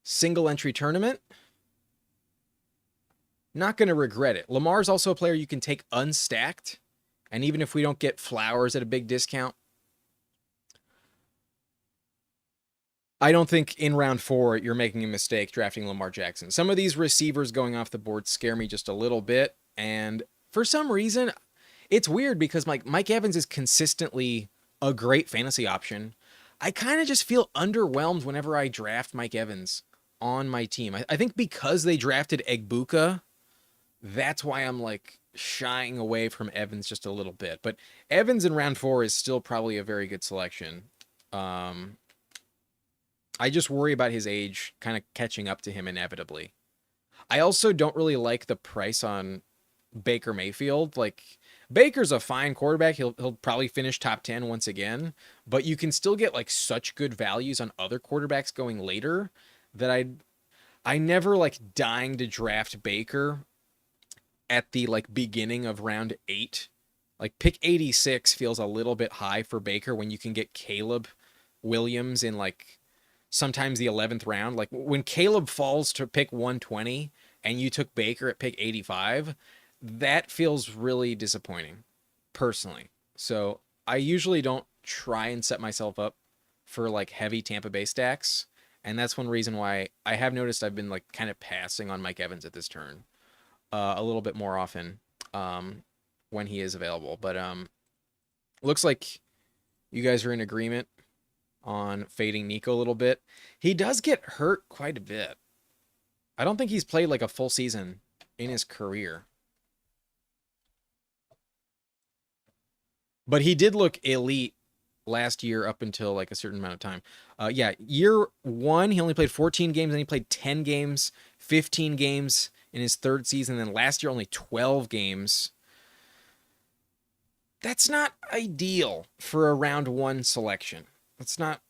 single entry tournament. Not going to regret it. Lamar's also a player you can take unstacked. And even if we don't get Flowers at a big discount, I don't think in round 4 you're making a mistake drafting Lamar Jackson. Some of these receivers going off the board scare me just a little bit. And for some reason, it's weird because Mike Evans is consistently a great fantasy option. I kind of just feel underwhelmed whenever I draft Mike Evans on my team. I think because they drafted Egbuka, that's why I'm like shying away from Evans just a little bit. But Evans in round 4 is still probably a very good selection. I just worry about his age kind of catching up to him inevitably. I also don't really like the price on Baker Mayfield. Like, Baker's a fine quarterback. He'll probably finish top 10 once again, but you can still get like such good values on other quarterbacks going later that I never like dying to draft Baker at the like beginning of round 8. Like pick 86 feels a little bit high for Baker when you can get Caleb Williams in like sometimes the 11th round. Like when Caleb falls to pick 120 and you took Baker at pick 85, that feels really disappointing personally. So I usually don't try and set myself up for like heavy Tampa Bay stacks. And that's one reason why I have noticed I've been like kind of passing on Mike Evans at this turn a little bit more often when he is available. But looks like you guys are in agreement on fading Nico a little bit. He does get hurt quite a bit. I don't think he's played like a full season in his career. But he did look elite last year up until like a certain amount of time. Yeah, year 1, he only played 14 games, and he played 10 games, 15 games in his 3rd season. And then last year, only 12 games. That's not ideal for a round 1 selection. That's not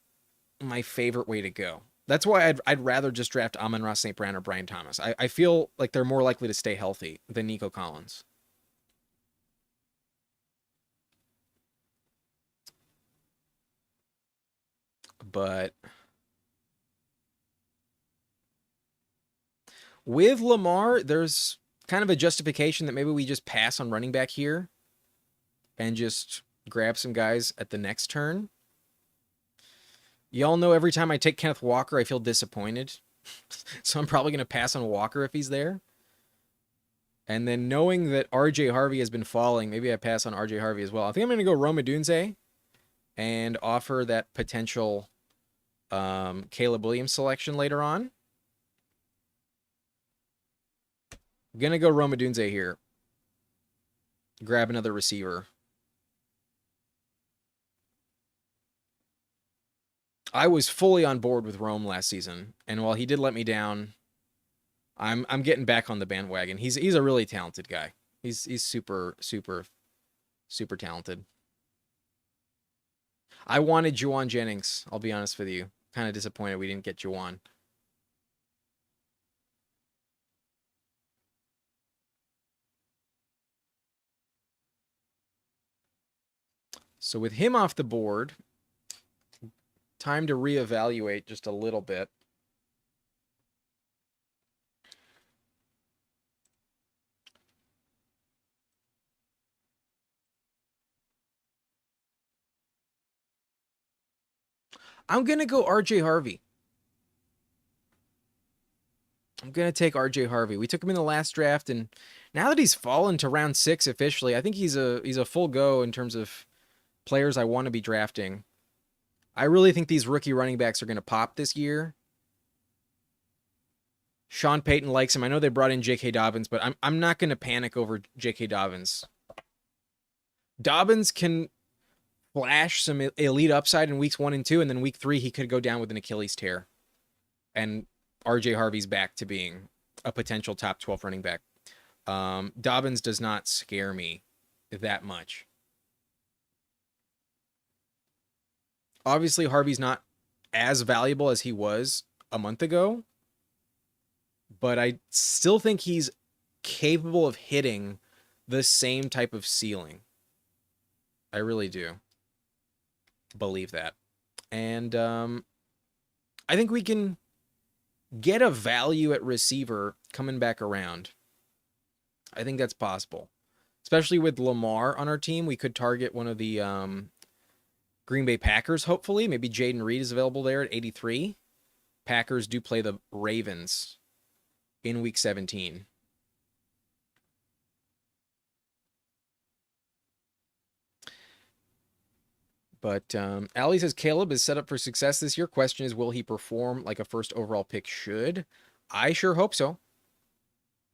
my favorite way to go. That's why I'd rather just draft Amon-Ra St. Brown or Brian Thomas. I feel like they're more likely to stay healthy than Nico Collins. But with Lamar, there's kind of a justification that maybe we just pass on running back here and just grab some guys at the next turn. Y'all know every time I take Kenneth Walker, I feel disappointed. So I'm probably going to pass on Walker if he's there. And then knowing that RJ Harvey has been falling, maybe I pass on RJ Harvey as well. I think I'm going to go Rome Odunze and offer that potential Caleb Williams selection later on. I'm going to go Rome Odunze here. Grab another receiver. I was fully on board with Rome last season, and while he did let me down, I'm getting back on the bandwagon. He's a really talented guy. He's super talented. I wanted Juwan Jennings, I'll be honest with you. Kind of disappointed we didn't get Juwan. So with him off the board, time to reevaluate just a little bit. I'm going to go RJ Harvey. I'm going to take RJ Harvey. We took him in the last draft, and now that he's fallen to round 6 officially, I think he's a full go in terms of players I want to be drafting. I really think these rookie running backs are going to pop this year. Sean Payton likes him. I know they brought in J.K. Dobbins, but I'm not going to panic over J.K. Dobbins. Dobbins can flash some elite upside in weeks 1 and 2, and then week 3 he could go down with an Achilles tear. And RJ Harvey's back to being a potential top 12 running back. Dobbins does not scare me that much. Obviously, Harvey's not as valuable as he was a month ago, but I still think he's capable of hitting the same type of ceiling. I really do believe that. And I think we can get a value at receiver coming back around. I think that's possible. Especially with Lamar on our team, we could target one of the Green Bay Packers, hopefully. Maybe Jaden Reed is available there at 83. Packers do play the Ravens in week 17. But Ali says Caleb is set up for success this year. Question is, will he perform like a first overall pick should? I sure hope so.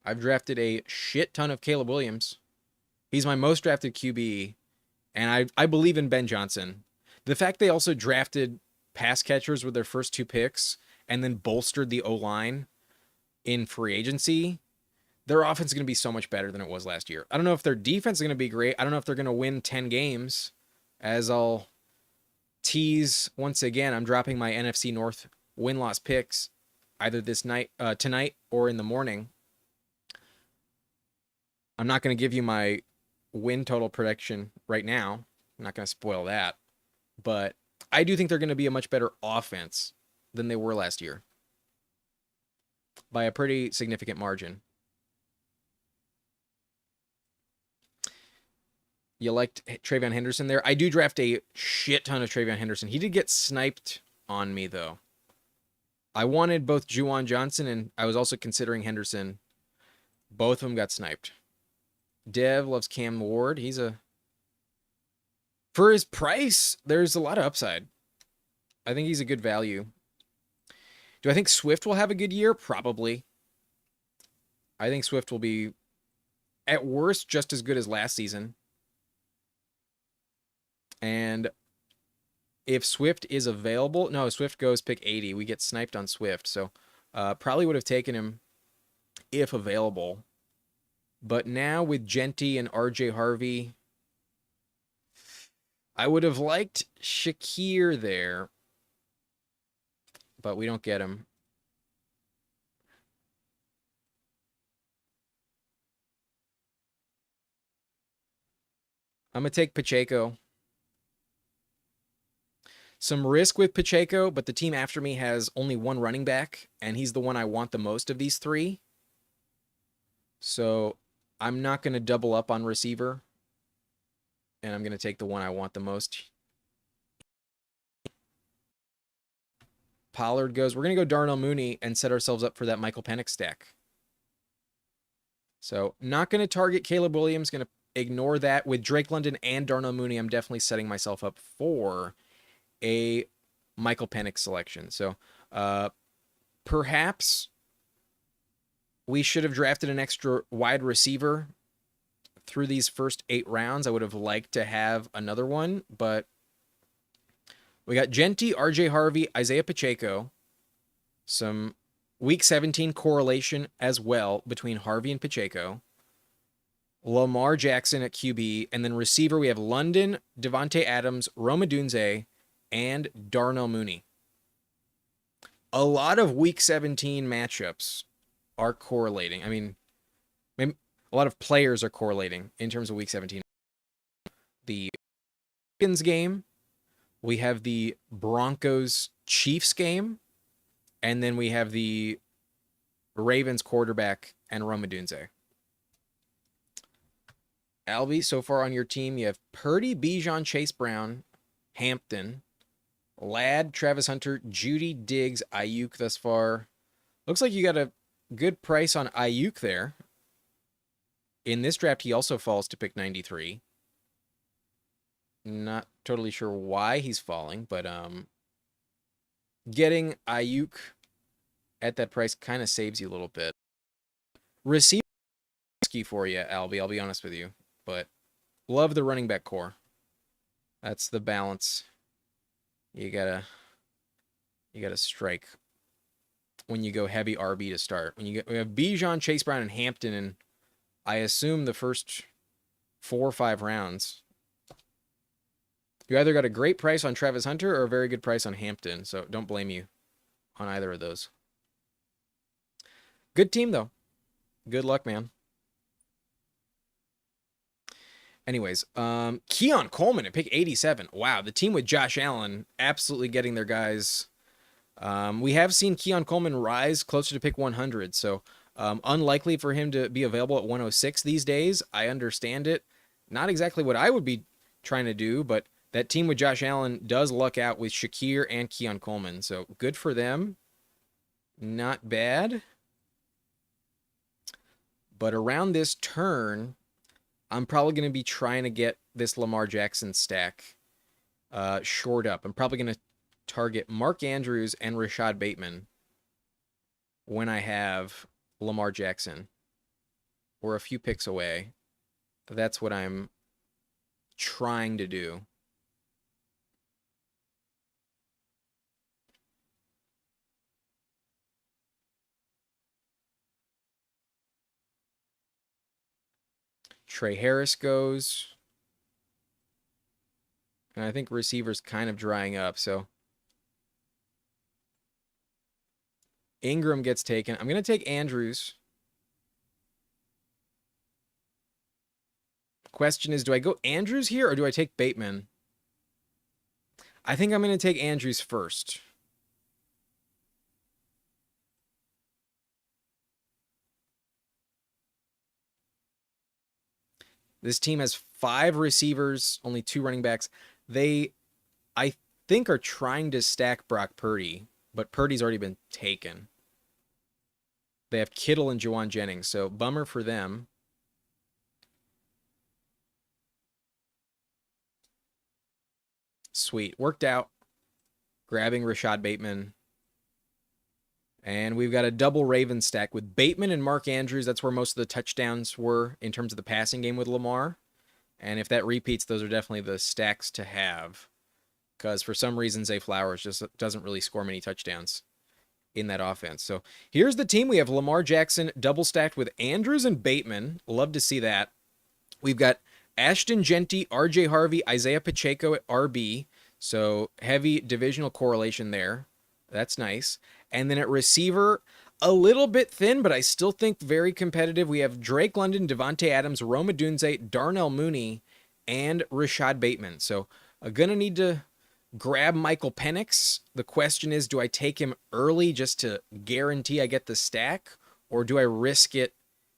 I've drafted a shit ton of Caleb Williams. He's my most drafted QB, and I believe in Ben Johnson. The fact they also drafted pass catchers with their first 2 picks and then bolstered the O-line in free agency, their offense is going to be so much better than it was last year. I don't know if their defense is going to be great. I don't know if they're going to win 10 games, as I'll tease once again. I'm dropping my NFC North win-loss picks either tonight or in the morning. I'm not going to give you my win total prediction right now. I'm not going to spoil that. But I do think they're going to be a much better offense than they were last year by a pretty significant margin. You liked TreVeyon Henderson there? I do draft a shit ton of TreVeyon Henderson. He did get sniped on me, though. I wanted both Juwan Johnson, and I was also considering Henderson. Both of them got sniped. Dev loves Cam Ward. For his price, there's a lot of upside. I think he's a good value. Do I think Swift will have a good year? Probably. I think Swift will be, at worst, just as good as last season. And if Swift is available, no, Swift goes pick 80. We get sniped on Swift. So probably would have taken him if available. But now with Genty and RJ Harvey, I would have liked Shakir there, but we don't get him. I'm going to take Pacheco. Some risk with Pacheco, but the team after me has only 1 running back, and he's the one I want the most of these 3. So I'm not going to double up on receiver, and I'm going to take the one I want the most. Pollard goes. We're going to go Darnell Mooney and set ourselves up for that Michael Penix stack. So not going to target Caleb Williams. Going to ignore that. With Drake London and Darnell Mooney, I'm definitely setting myself up for a Michael Penix selection. So perhaps we should have drafted an extra wide receiver through these first 8 rounds. I would have liked to have another one, but we got Genty, RJ Harvey, Isaiah Pacheco, some week 17 correlation as well between Harvey and Pacheco, Lamar Jackson at QB, and then receiver we have London, Devontae Adams, Rome Odunze, and Darnell Mooney. A lot of week 17 matchups are correlating. I mean, maybe a lot of players are correlating in terms of week 17. The Falcons game, we have the Broncos Chiefs game, and then we have the Ravens quarterback and Rome Odunze. Albie, so far on your team, you have Purdy, Bijan, Chase Brown, Hampton, Ladd, Travis Hunter, Judy, Diggs, Ayuk thus far. Looks like you got a good price on Ayuk there. In this draft, he also falls to pick 93. Not totally sure why he's falling, but getting Ayuk at that price kind of saves you a little bit. Receiver risky for you, Albie. I'll be honest with you, but love the running back core. That's the balance you gotta strike when you go heavy RB to start. When we have Bijan, Chase Brown, and Hampton, and I assume the first 4 or 5 rounds. You either got a great price on Travis Hunter or a very good price on Hampton, so don't blame you on either of those. Good team, though. Good luck, man. Anyways, Keon Coleman at pick 87. Wow, the team with Josh Allen absolutely getting their guys. We have seen Keon Coleman rise closer to pick 100, so unlikely for him to be available at 106 these days. I understand it. Not exactly what I would be trying to do, but that team with Josh Allen does luck out with Shakir and Keon Coleman, so good for them. Not bad. But around this turn, I'm probably going to be trying to get this Lamar Jackson stack shored up. I'm probably going to target Mark Andrews and Rashad Bateman when I have Lamar Jackson. We're a few picks away. That's what I'm trying to do. Trey Harris goes. And I think receiver's kind of drying up, so Ingram gets taken. I'm going to take Andrews. Question is, do I go Andrews here or do I take Bateman? I think I'm going to take Andrews first. This team has 5 receivers, only 2 running backs. They, I think, are trying to stack Brock Purdy, but Purdy's already been taken. They have Kittle and Juwan Jennings, so bummer for them. Sweet. Worked out. Grabbing Rashad Bateman. And we've got a double Raven stack with Bateman and Mark Andrews. That's where most of the touchdowns were in terms of the passing game with Lamar. And if that repeats, those are definitely the stacks to have. Because for some reason, Zay Flowers just doesn't really score many touchdowns in that offense. So here's the team. We have Lamar Jackson double stacked with Andrews and Bateman. Love to see that. We've got Ashton Genty, RJ Harvey, Isaiah Pacheco at RB. So heavy divisional correlation there. That's nice. And then at receiver, a little bit thin, but I still think very competitive. We have Drake London, Devontae Adams, Rome Odunze, Darnell Mooney, and Rashad Bateman. So I'm going to need to grab Michael Penix. The question is, do I take him early just to guarantee I get the stack, or do I risk it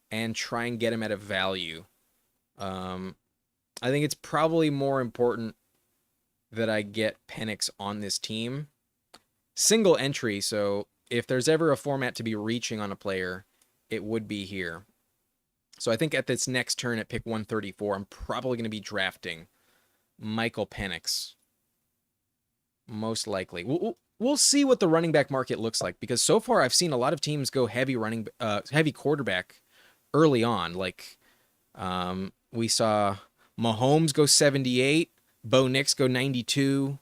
and try and get him at a value? I think it's probably more important that I get Penix on this team. Single entry, so if there's ever a format to be reaching on a player, it would be here. So I think at this next turn at pick 134, I'm probably going to be drafting Michael Penix. Most likely. We'll see what the running back market looks like, because so far I've seen a lot of teams go heavy quarterback early on. Like we saw Mahomes go 78, Bo Nix go 92.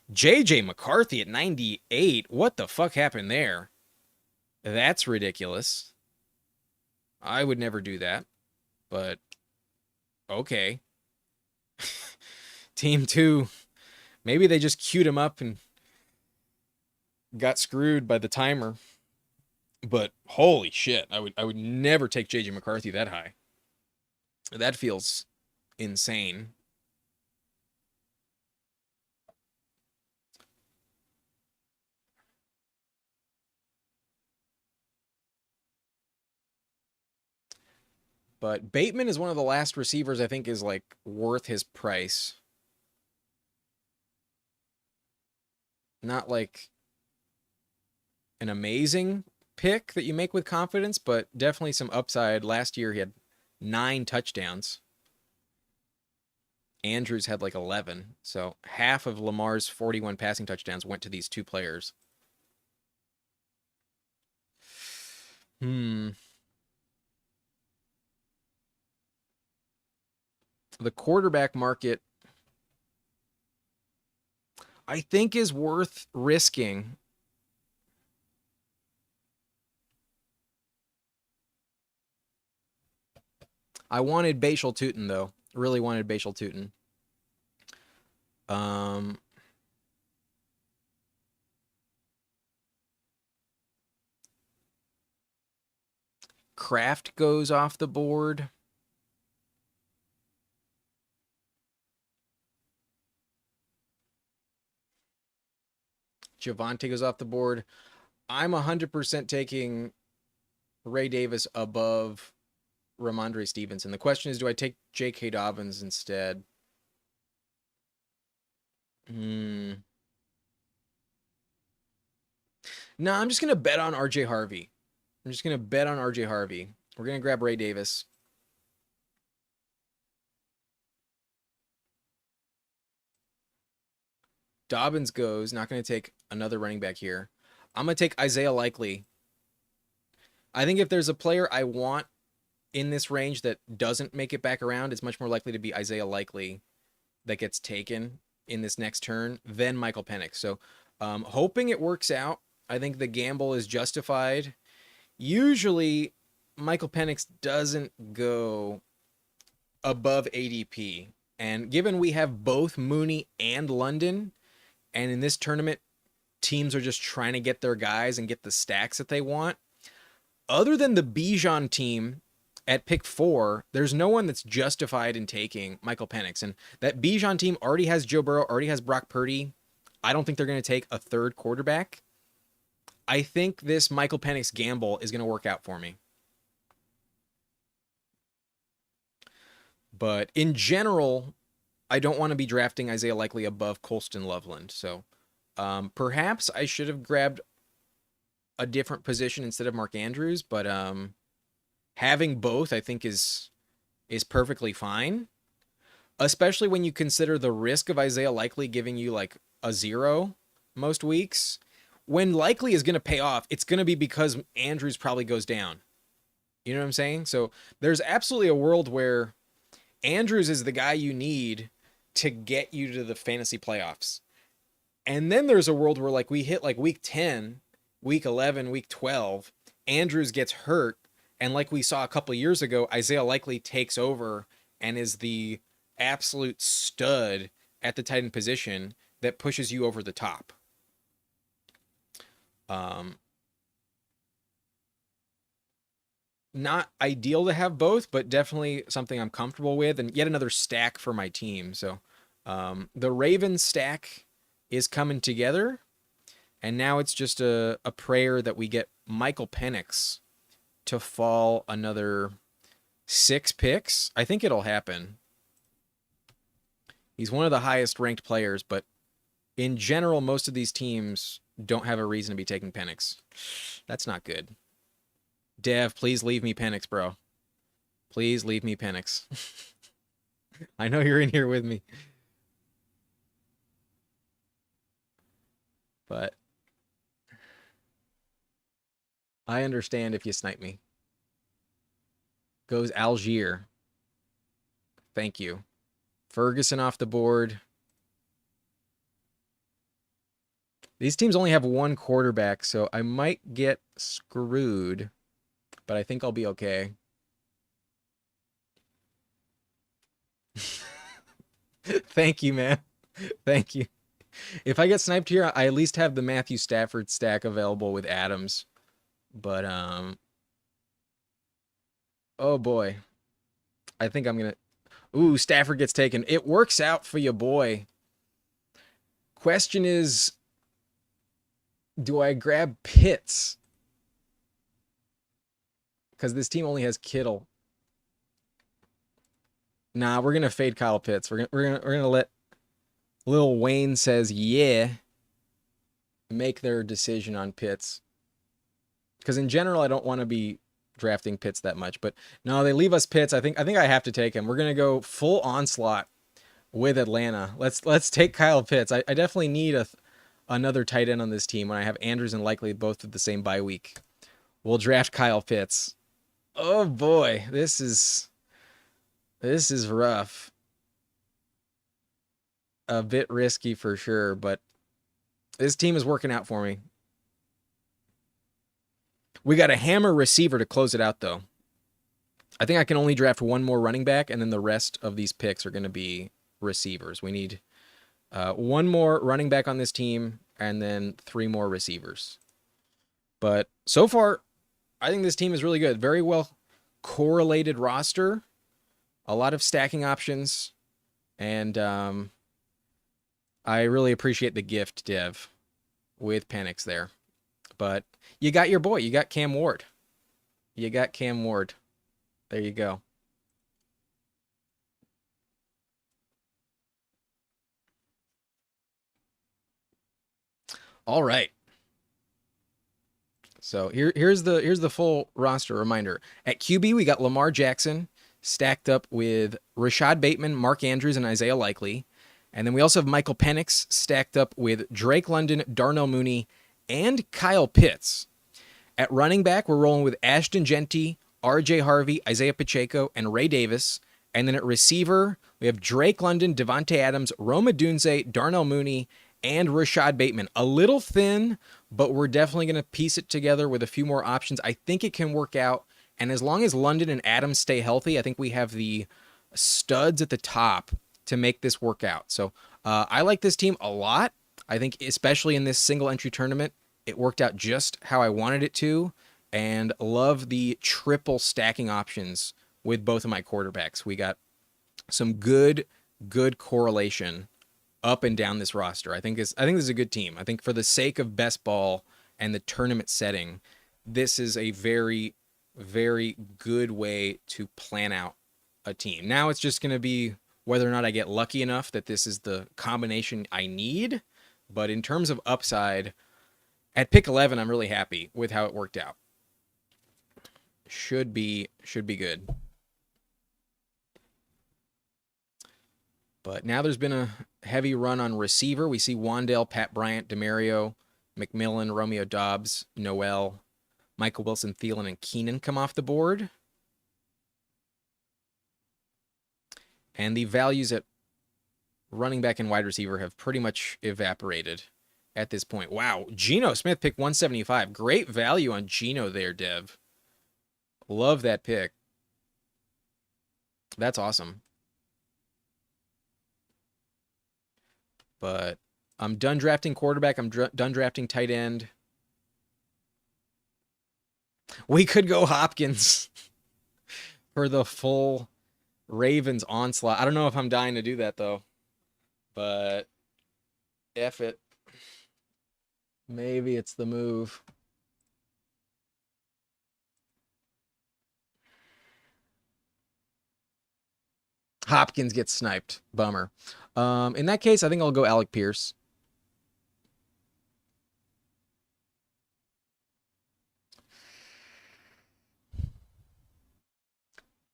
JJ McCarthy at 98. What the fuck happened there? That's ridiculous. I would never do that. But okay. Team 2. Maybe they just queued him up and got screwed by the timer. But holy shit, I would never take JJ McCarthy that high. That feels insane. But Bateman is one of the last receivers I think is like worth his price. Not like an amazing pick that you make with confidence, but definitely some upside. Last year he had 9 touchdowns. Andrews had like 11. So half of Lamar's 41 passing touchdowns went to these two players. Hmm. The quarterback market, I think, is worth risking. I wanted Bashal Tutin, though. Really wanted Bashal Tutin. Kraft goes off the board. Javonte goes off the board. I'm 100% taking Ray Davis above Ramondre Stevenson. The question is, do I take J.K. Dobbins instead? No, I'm just going to bet on R.J. Harvey. I'm just going to bet on R.J. Harvey. We're going to grab Ray Davis. Dobbins goes. Not going to take another running back here. I'm going to take Isaiah Likely. I think if there's a player I want in this range that doesn't make it back around, it's much more likely to be Isaiah Likely that gets taken in this next turn than Michael Penix. So hoping it works out. I think the gamble is justified. Usually, Michael Penix doesn't go above ADP. And given we have both Mooney and London, and in this tournament, teams are just trying to get their guys and get the stacks that they want, other than the Bijan team at pick 4, there's no one that's justified in taking Michael Penix. And that Bijan team already has Joe Burrow, already has Brock Purdy. I don't think they're going to take a third quarterback. I think this Michael Penix gamble is going to work out for me. But in general, I don't want to be drafting Isaiah Likely above Colston Loveland. So perhaps I should have grabbed a different position instead of Mark Andrews. But having both, I think, is perfectly fine. Especially when you consider the risk of Isaiah Likely giving you like a 0 most weeks. When Likely is going to pay off, it's going to be because Andrews probably goes down. You know what I'm saying? So there's absolutely a world where Andrews is the guy you need to get you to the fantasy playoffs. And then there's a world where like we hit like week 10, week 11, week 12, Andrews gets hurt. And like we saw a couple of years ago, Isaiah Likely takes over and is the absolute stud at the tight end position that pushes you over the top. Not ideal to have both, but definitely something I'm comfortable with, and yet another stack for my team. So the Ravens stack is coming together, and now it's just a prayer that we get Michael Penix to fall another 6 picks. I think it'll happen. He's one of the highest ranked players, but in general, most of these teams don't have a reason to be taking Penix. That's not good. Dev, please leave me Penix, bro. Please leave me Penix. I know you're in here with me. But I understand if you snipe me. Goes Algier. Thank you. Ferguson off the board. These teams only have one quarterback, so I might get screwed, but I think I'll be okay. Thank you, man. Thank you. If I get sniped here, I at least have the Matthew Stafford stack available with Adams. But, oh boy. I think I'm going to... Ooh, Stafford gets taken. It works out for you, boy. Question is, do I grab Pitts? Because this team only has Kittle. Nah, we're going to fade Kyle Pitts. We're gonna let Lil Wayne says, yeah, make their decision on Pitts. Because in general, I don't want to be drafting Pitts that much. But no, they leave us Pitts. I think I have to take him. We're going to go full onslaught with Atlanta. Let's take Kyle Pitts. I definitely need another tight end on this team when I have Andrews and Likely both at the same bye week. We'll draft Kyle Pitts. Oh boy, this is rough. A bit risky for sure, but this team is working out for me. We got a hammer receiver to close it out, though. I think I can only draft one more running back, and then the rest of these picks are going to be receivers. We need one more running back on this team, and then 3 more receivers. But so far, I think this team is really good. Very well correlated roster. A lot of stacking options. And I really appreciate the gift, Dev, with Penix there. But you got your boy. You got Cam Ward. You got Cam Ward. There you go. All right. So here's the full roster reminder. At QB, we got Lamar Jackson stacked up with Rashad Bateman, Mark Andrews, and Isaiah Likely. And then we also have Michael Penix stacked up with Drake London, Darnell Mooney, and Kyle Pitts. At running back, we're rolling with Ashton Jeanty, RJ Harvey, Isaiah Pacheco, and Ray Davis. And then at receiver, we have Drake London, Devontae Adams, Rome Odunze, Darnell Mooney, and Rashad Bateman. A little thin, but we're definitely going to piece it together with a few more options. I think it can work out. And as long as London and Adams stay healthy, I think we have the studs at the top to make this work out. So I like this team a lot. I think especially in this single entry tournament, it worked out just how I wanted it to. And love the triple stacking options with both of my quarterbacks. We got some good correlation up and down this roster. I think this is a good team. I think for the sake of best ball and the tournament setting, this is a very, very good way to plan out a team. Now it's just going to be whether or not I get lucky enough that this is the combination I need. But in terms of upside, at pick 11, I'm really happy with how it worked out. Should be good. But now there's been a heavy run on receiver. We see Wandale, Pat Bryant, DeMario, McMillan, Romeo Doubs, Noel, Michael Wilson, Thielen, and Keenan come off the board. And the values at running back and wide receiver have pretty much evaporated at this point. Wow, Geno Smith pick 175. Great value on Geno there, Dev. Love that pick. That's awesome. But I'm done drafting quarterback. I'm done drafting tight end. We could go Hopkins for the full Ravens onslaught. I don't know if I'm dying to do that, though. But F it. Maybe it's the move. Hopkins gets sniped. Bummer. In that case, I think I'll go Alec Pierce.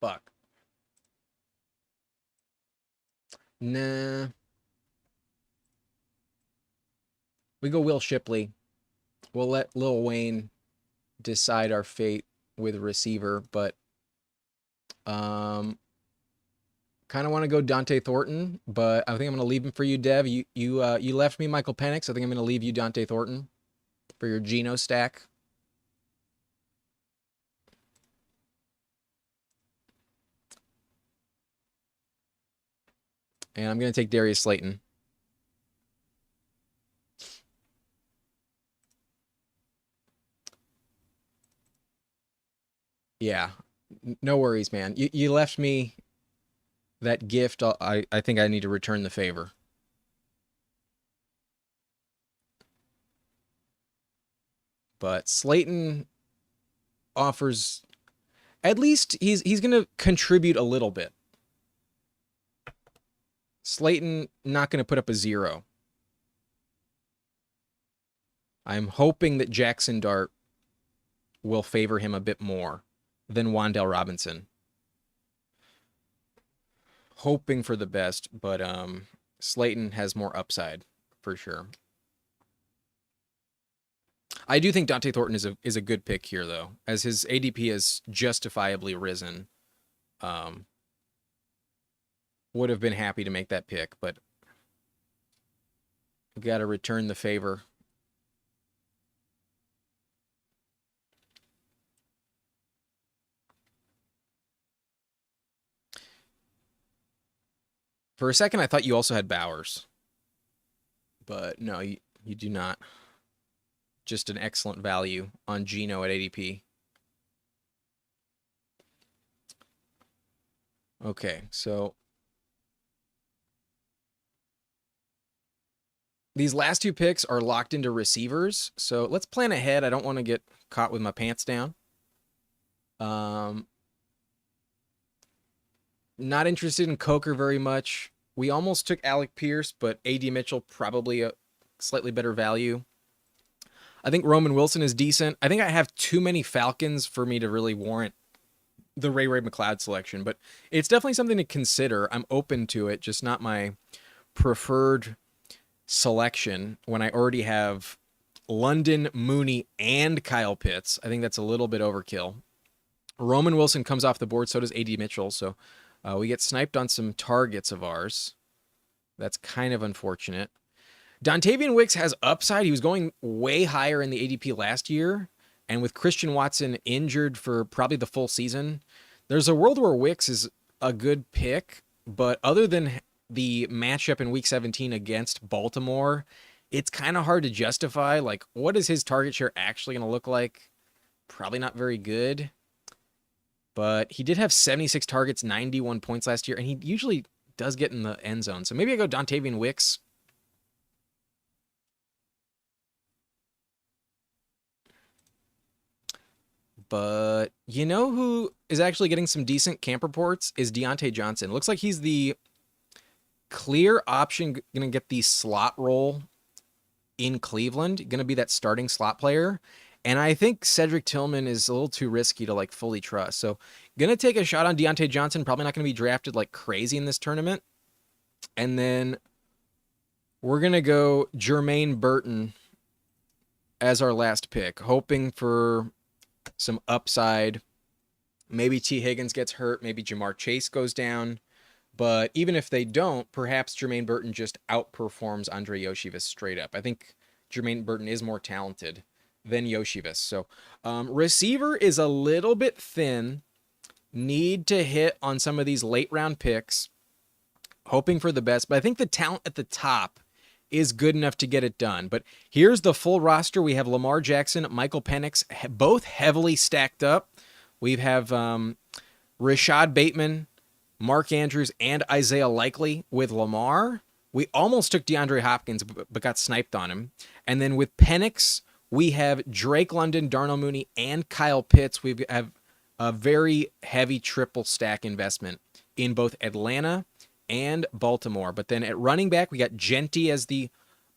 Fuck. Nah. We go Will Shipley. We'll let Lil Wayne decide our fate with receiver, but kind of want to go Dante Thornton, but I think I'm going to leave him for you, Dev. You left me Michael Penix. I think I'm going to leave you Dante Thornton for your Geno stack. And I'm going to take Darius Slayton. Yeah, no worries, man. You left me that gift. I think I need to return the favor. But Slayton offers, at least he's going to contribute a little bit. Slayton not going to put up a 0. I'm hoping that Jackson Dart will favor him a bit more than Wan'Dale Robinson. hoping for the best, but Slayton has more upside for sure. I do think Dante Thornton is a good pick here though, as his ADP has justifiably risen. Um, would have been happy to make that pick, but got to return the favor. For a second, I thought you also had Bowers, but no, you do not. Just an excellent value on Geno at ADP. Okay, so these last two picks are locked into receivers. So let's plan ahead. I don't want to get caught with my pants down. Not interested in Coker very much. We almost took Alec Pierce, but A.D. Mitchell probably a slightly better value. I think Roman Wilson is decent. I think I have too many Falcons for me to really warrant the Ray McLeod selection, but it's definitely something to consider. I'm open to it, just not my preferred selection when I already have London, Mooney, and Kyle Pitts. I think that's a little bit overkill. Roman Wilson comes off the board, so does A.D. Mitchell, so we get sniped on some targets of ours. That's kind of unfortunate. Dontavian Wicks has upside. He was going way higher in the ADP last year, and with Christian Watson injured for probably the full season, there's a world where Wicks is a good pick, but other than the matchup in Week 17 against Baltimore, it's kind of hard to justify. Like, what is his target share actually going to look like? Probably not very good. But he did have 76 targets, 91 points last year, and he usually does get in the end zone. So maybe I go Dontavian Wicks. But you know who is actually getting some decent camp reports is Deontay Johnson. Looks like he's the clear option going to get the slot role in Cleveland, going to be that starting slot player. And I think Cedric Tillman is a little too risky to like fully trust. So going to take a shot on Deontay Johnson. Probably not going to be drafted like crazy in this tournament. And then we're going to go Jermaine Burton as our last pick, hoping for some upside. Maybe T. Higgins gets hurt. Maybe Jamar Chase goes down. But even if they don't, perhaps Jermaine Burton just outperforms Andre Yoshivas straight up. I think Jermaine Burton is more talented than Yoshivas. So receiver is a little bit thin. Need to hit on some of these late round picks. Hoping for the best. But I think the talent at the top is good enough to get it done. But here's the full roster. We have Lamar Jackson, Michael Penix, both heavily stacked up. We have Rashad Bateman, Mark Andrews, and Isaiah Likely with Lamar. We almost took DeAndre Hopkins, but got sniped on him. And then with Penix, we have Drake London, Darnell Mooney, and Kyle Pitts. We have a very heavy triple stack investment in both Atlanta and Baltimore. But then at running back, we got Genty as the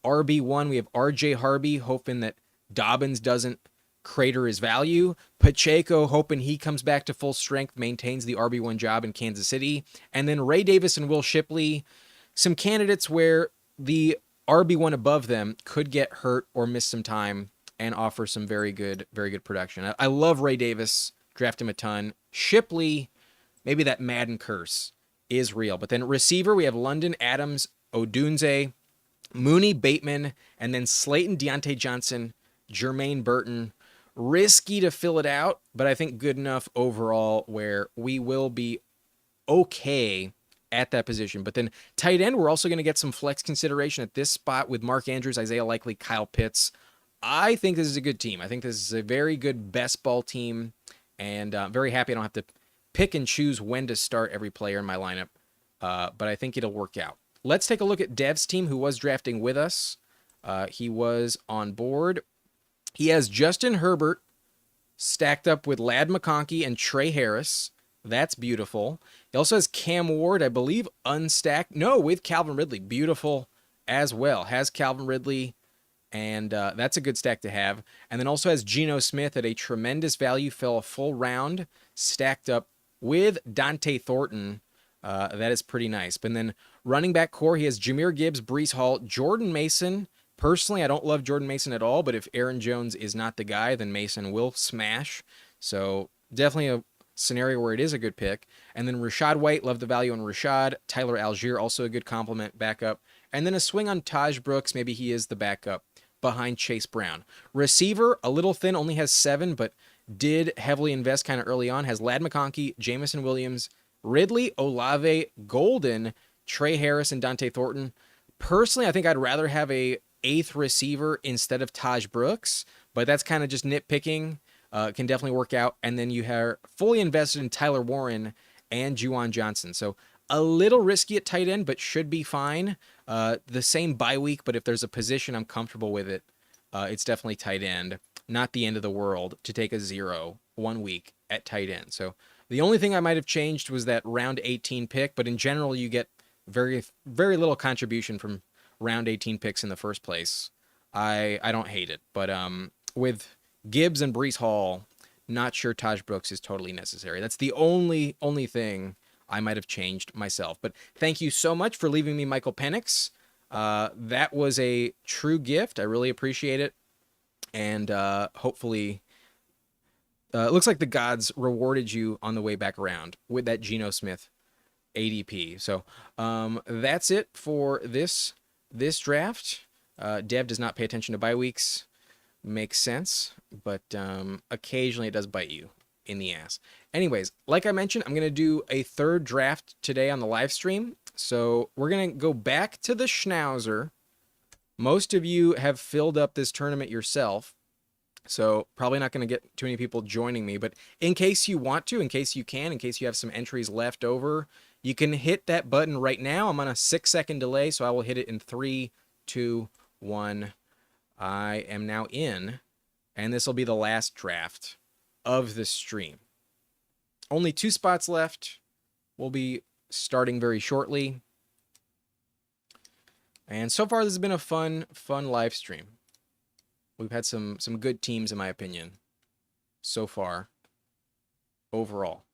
RB1. We have RJ Harvey, hoping that Dobbins doesn't crater his value. Pacheco, hoping he comes back to full strength, maintains the RB1 job in Kansas City. And then Ray Davis and Will Shipley, some candidates where the RB1 above them could get hurt or miss some time and offer some very good production. I love Ray Davis, draft him a ton. Shipley, maybe that Madden curse is real. But then receiver, we have London, Adams, Odunze, Mooney, Bateman, and then Slayton, Deontay Johnson, Jermaine Burton. Risky to fill it out, but I think good enough overall where we will be okay at that position. But then tight end, we're also going to get some flex consideration at this spot with Mark Andrews, Isaiah Likely, Kyle Pitts. I think this is a good team. I think this is a very good best ball team, and very happy I don't have to pick and choose when to start every player in my lineup, but I think it'll work out. Let's take a look at Dev's team, who was drafting with us. He was on board. He has Justin Herbert stacked up with Ladd McConkey and Trey Harris. That's beautiful. He also has Cam Ward, I believe, unstacked. No, with Calvin Ridley. Beautiful as well. Has Calvin Ridley, and that's a good stack to have. And then also has Geno Smith at a tremendous value, fell a full round, stacked up with Dante Thornton. That is pretty nice. But then running back core, he has Jahmyr Gibbs, Breece Hall, Jordan Mason. Personally, I don't love Jordan Mason at all, but if Aaron Jones is not the guy, then Mason will smash. So definitely a scenario where it is a good pick. And then Rachaad White, love the value on Rachaad. Tyler Algier, also a good compliment backup. And then a swing on Taj Brooks. Maybe he is the backup behind Chase Brown. Receiver, a little thin, only has 7, but did heavily invest kind of early on. Has Ladd McConkey, Jameson Williams, Ridley, Olave, Golden, Trey Harris, and Dante Thornton. Personally, I think I'd rather have a 8th receiver instead of Taj Brooks, but that's kind of just nitpicking. Can definitely work out. And then you have fully invested in Tyler Warren and Juwan Johnson. So a little risky at tight end, but should be fine. The same bye week, but if there's a position I'm comfortable with it, it's definitely tight end. Not the end of the world to take a 0 1 week at tight end. So the only thing I might have changed was that round 18 pick, but in general, you get very, very little contribution from round 18 picks in the first place. I don't hate it, but with Gibbs and Breece Hall, not sure Taj Brooks is totally necessary. That's the only thing I might have changed myself. But thank you so much for leaving me Michael Penix. That was a true gift. I really appreciate it. And hopefully, it looks like the gods rewarded you on the way back around with that Geno Smith ADP. So that's it for this draft. Dev does not pay attention to bye weeks. Makes sense, but occasionally it does bite you in the ass. Anyways, like I mentioned, I'm going to do a 3rd draft today on the live stream. So we're going to go back to the Schnauzer. Most of you have filled up this tournament yourself, so probably not going to get too many people joining me. But in case you want to, in case you can, in case you have some entries left over, you can hit that button right now. I'm on a 6-second delay, so I will hit it in 3, 2, 1. I am now in, and this will be the last draft of the stream. Only 2 spots left. We'll be starting very shortly. And so far, this has been a fun live stream. We've had some good teams, in my opinion, so far, overall.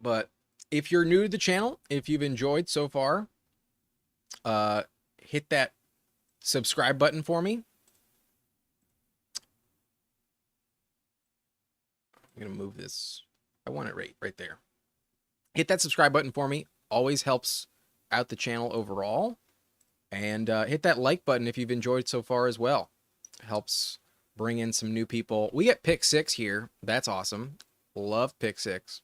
But if you're new to the channel, if you've enjoyed so far, hit that subscribe button for me. I'm going to move this. I want it right there. Hit that subscribe button for me. Always helps out the channel overall. And hit that like button if you've enjoyed so far as well. Helps bring in some new people. We get pick 6 here. That's awesome. Love pick 6.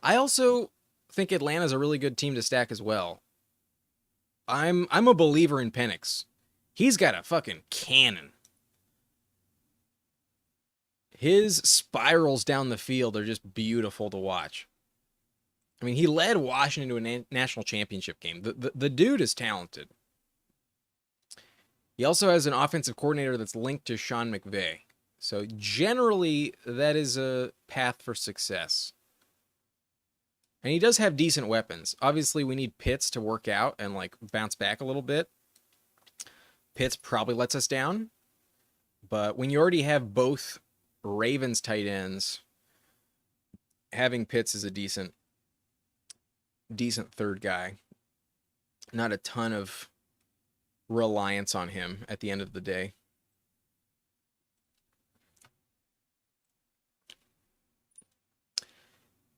I also think Atlanta's a really good team to stack as well. I'm a believer in Penix. He's got a fucking cannon. His spirals down the field are just beautiful to watch. I mean, he led Washington to a national championship game. The dude is talented. He also has an offensive coordinator that's linked to Sean McVay. So generally, that is a path for success. And he does have decent weapons. Obviously, we need Pitts to work out and like bounce back a little bit. Pitts probably lets us down. But when you already have both Ravens tight ends, having Pitts is a decent 3rd guy. Not a ton of reliance on him at the end of the day.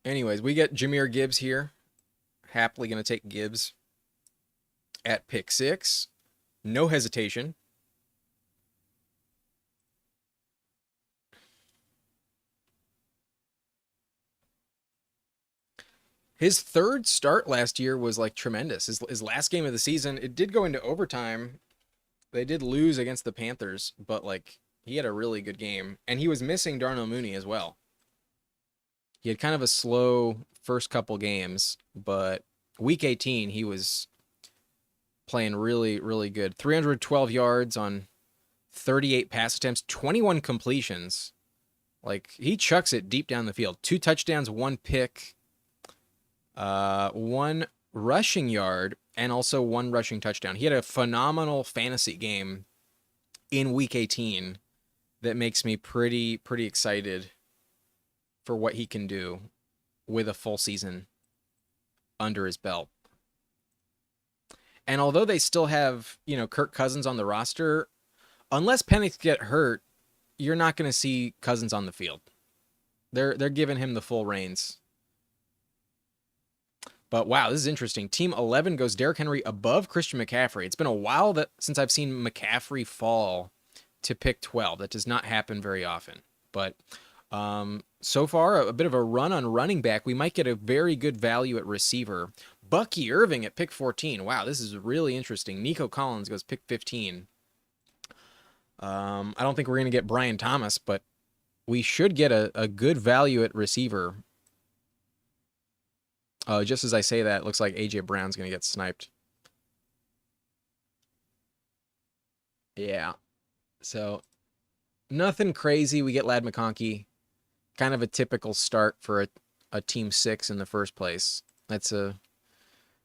Anyways, we get Jahmyr Gibbs here. Happily going to take Gibbs at pick 6. No hesitation. His 3rd start last year was like tremendous. His last game of the season, it did go into overtime. They did lose against the Panthers, but like he had a really good game. And he was missing Darnell Mooney as well. He had kind of a slow first couple games, but week 18, he was playing really, really good. 312 yards on 38 pass attempts, 21 completions. Like, he chucks it deep down the field. 2 touchdowns, 1 pick, 1 rushing yard, and also 1 rushing touchdown. He had a phenomenal fantasy game in week 18 that makes me pretty excited for what he can do with a full season under his belt. And although they still have, Kirk Cousins on the roster, unless Penix get hurt, you're not going to see Cousins on the field. They're giving him the full reins. But wow, this is interesting. Team 11 goes Derrick Henry above Christian McCaffrey. It's been a while since I've seen McCaffrey fall to pick 12. That does not happen very often. But so far, a bit of a run on running back. We might get a very good value at receiver. Bucky Irving at pick 14. Wow, this is really interesting. Nico Collins goes pick 15. I don't think we're going to get Brian Thomas, but we should get a good value at receiver. Just as I say that, it looks like A.J. Brown's going to get sniped. Yeah. So, nothing crazy. We get Ladd McConkey. Kind of a typical start for a Team 6 in the first place. That's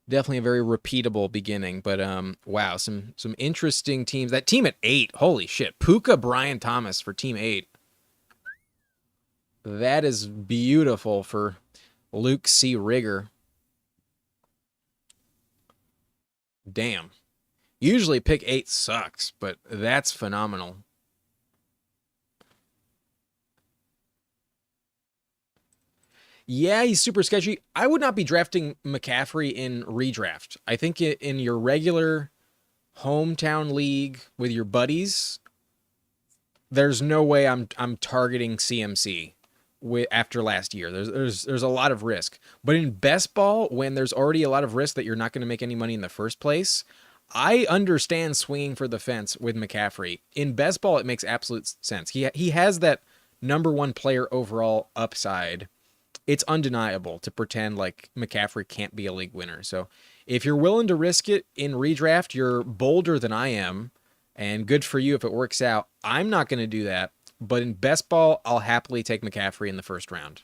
definitely a very repeatable beginning. But, wow, some interesting teams. That team at 8, holy shit. Puka Brian Thomas for Team 8. That is beautiful for Luke C. Rigger. Damn. Usually pick 8 sucks, but that's phenomenal. Yeah, he's super sketchy. I would not be drafting McCaffrey in redraft. I think in your regular hometown league with your buddies, there's no way I'm targeting CMC after last year. There's a lot of risk. But in best ball, when there's already a lot of risk that you're not going to make any money in the first place, I understand swinging for the fence with McCaffrey. In best ball, it makes absolute sense. He has that number 1 player overall upside. It's undeniable to pretend like McCaffrey can't be a league winner. So if you're willing to risk it in redraft, you're bolder than I am, and good for you if it works out. I'm not going to do that. But in best ball, I'll happily take McCaffrey in the first round.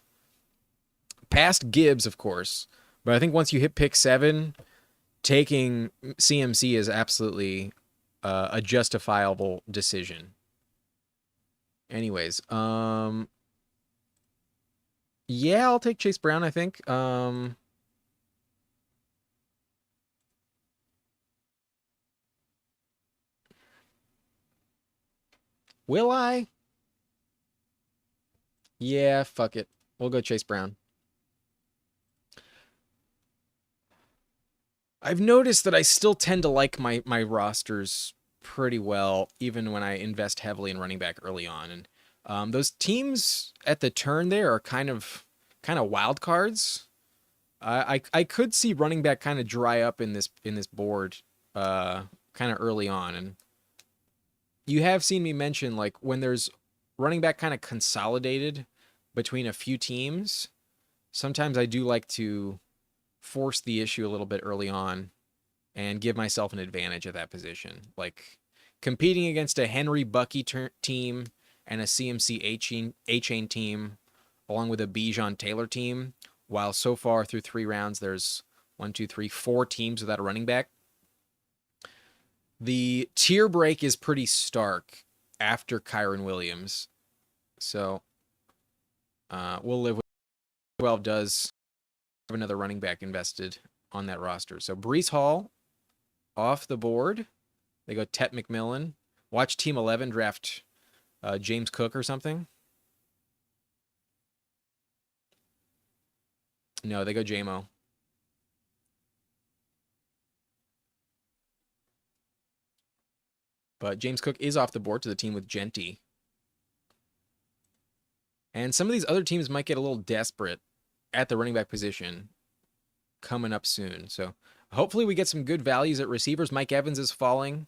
Past Gibbs, of course. But I think once you hit pick 7, taking CMC is absolutely a justifiable decision. Anyways, yeah, I'll take Chase Brown, I think. Will I? Yeah, fuck it. We'll go Chase Brown. I've noticed that I still tend to like my rosters pretty well, even when I invest heavily in running back early on. And those teams at the turn there are kind of wild cards. I could see running back kind of dry up in this board kind of early on. And you have seen me mention, like, when there's running back kind of consolidated between a few teams, sometimes I do like to force the issue a little bit early on and give myself an advantage at that position. Like competing against a Henry Bucky team and a CMC A-Chain team, along with a Bijan Taylor team, while so far through 3 rounds, there's 4 teams without a running back. The tier break is pretty stark after Kyren Williams. So we'll live with 12 does have another running back invested on that roster. So Breece Hall off the board. They go Tet McMillan. Watch Team 11 draft James Cook or something. No, they go JMO. But James Cook is off the board to the team with Genty. And some of these other teams might get a little desperate at the running back position coming up soon. So hopefully we get some good values at receivers. Mike Evans is falling.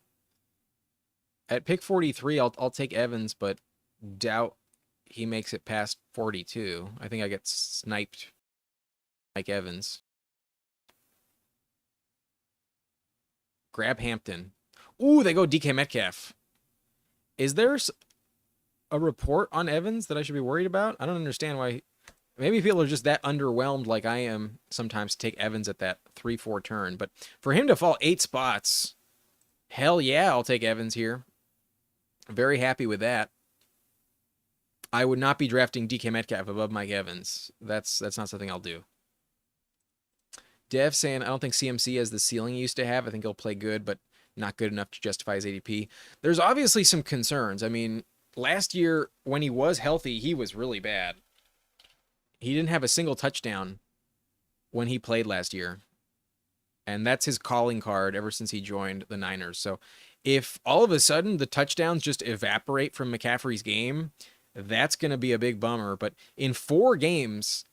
At pick 43, I'll take Evans, but doubt he makes it past 42. I think I get sniped Mike Evans. Grab Hampton. Ooh, they go DK Metcalf. Is there a report on Evans that I should be worried about? I don't understand why Maybe people are just that underwhelmed like I am sometimes to take Evans at that 3-4 turn. But for him to fall 8 spots, hell yeah, I'll take Evans here. Very happy with that. I would not be drafting DK Metcalf above Mike Evans. That's not something I'll do. Dev saying, I don't think CMC has the ceiling he used to have. I think he'll play good, but not good enough to justify his ADP. There's obviously some concerns. I mean, last year when he was healthy, he was really bad. He didn't have a single touchdown when he played last year. And that's his calling card ever since he joined the Niners. So if all of a sudden the touchdowns just evaporate from McCaffrey's game, that's going to be a big bummer. But in 4 games,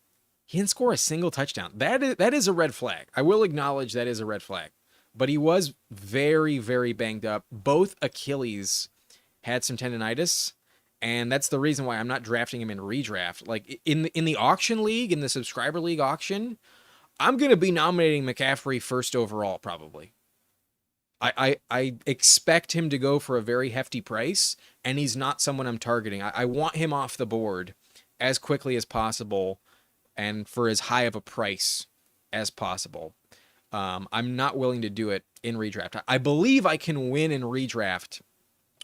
he didn't score a single touchdown. That is a red flag. I will acknowledge that is a red flag. But he was very, very banged up. Both Achilles had some tendonitis, and that's the reason why I'm not drafting him in redraft. Like in the auction league, in the subscriber league auction, I'm going to be nominating McCaffrey first overall probably. I expect him to go for a very hefty price, and he's not someone I'm targeting. I want him off the board as quickly as possible and for as high of a price as possible. I'm not willing to do it in redraft. I believe I can win in redraft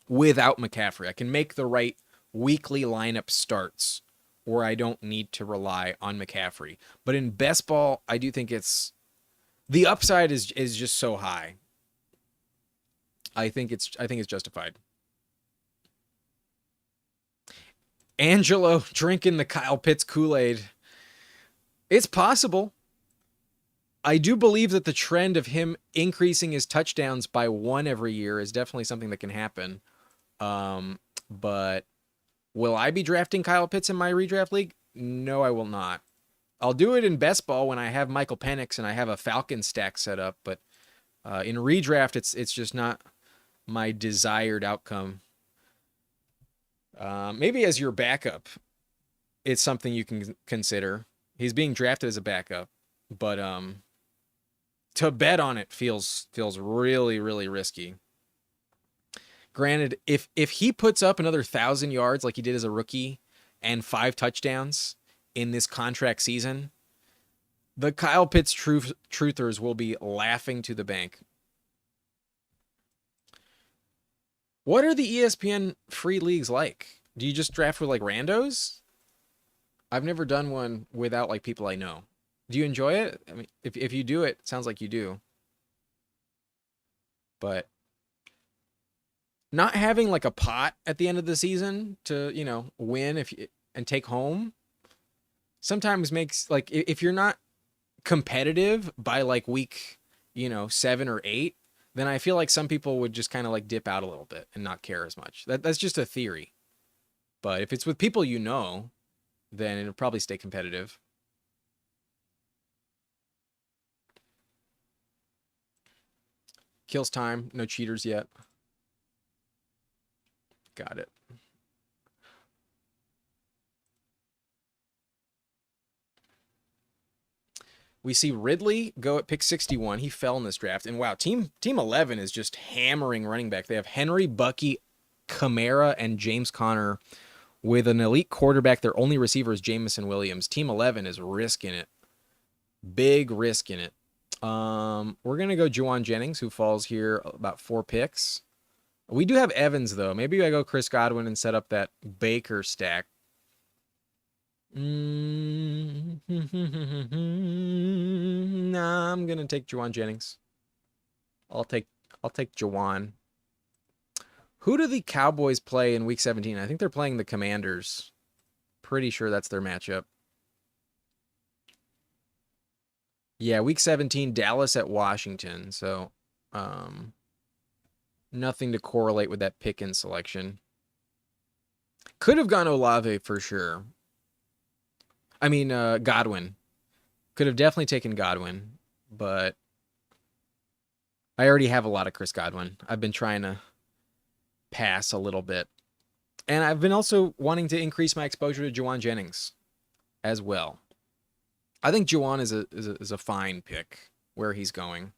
without McCaffrey. I can make the right weekly lineup starts where I don't need to rely on McCaffrey. But in best ball, I do think the upside is just so high. I think it's justified. Angelo drinking the Kyle Pitts Kool-Aid. It's possible. I do believe that the trend of him increasing his touchdowns by 1 every year is definitely something that can happen. But will I be drafting Kyle Pitts in my redraft league? No, I will not. I'll do it in best ball when I have Michael Penix and I have a Falcon stack set up. But in redraft, it's just not my desired outcome. Maybe as your backup, it's something you can consider. He's being drafted as a backup, but to bet on it feels really, really risky. Granted, if he puts up another 1,000 yards like he did as a rookie and 5 touchdowns in this contract season, the Kyle Pitts truthers will be laughing to the bank. What are the ESPN free leagues like? Do you just draft with like randos? I've never done one without like people I know. Do you enjoy it? I mean, if you do it, sounds like you do. But not having like a pot at the end of the season to, win and take home sometimes makes like if you're not competitive by like week, 7 or 8, then I feel like some people would just kind of like dip out a little bit and not care as much. That's just a theory. But if it's with people then it'll probably stay competitive. Kills time. No cheaters yet. Got it. We see Ridley go at pick 61. He fell in this draft. And wow, team 11 is just hammering running back. They have Henry, Bucky, Kamara, and James Conner. With an elite quarterback, their only receiver is Jameson Williams. Team 11 is risking it. Big risk in it. We're going to go Juwan Jennings, who falls here about 4 picks. We do have Evans, though. Maybe I go Chris Godwin and set up that Baker stack. Nah, I'm going to take Juwan Jennings. I'll take Juwan. Who do the Cowboys play in Week 17? I think they're playing the Commanders. Pretty sure that's their matchup. Yeah, Week 17, Dallas at Washington. So, nothing to correlate with that pick-in selection. Could have gone Olave for sure. I mean, Godwin. Could have definitely taken Godwin, but I already have a lot of Chris Godwin. I've been trying to pass a little bit. And I've been also wanting to increase my exposure to Juwan Jennings as well. I think Juwan is a fine pick where he's going.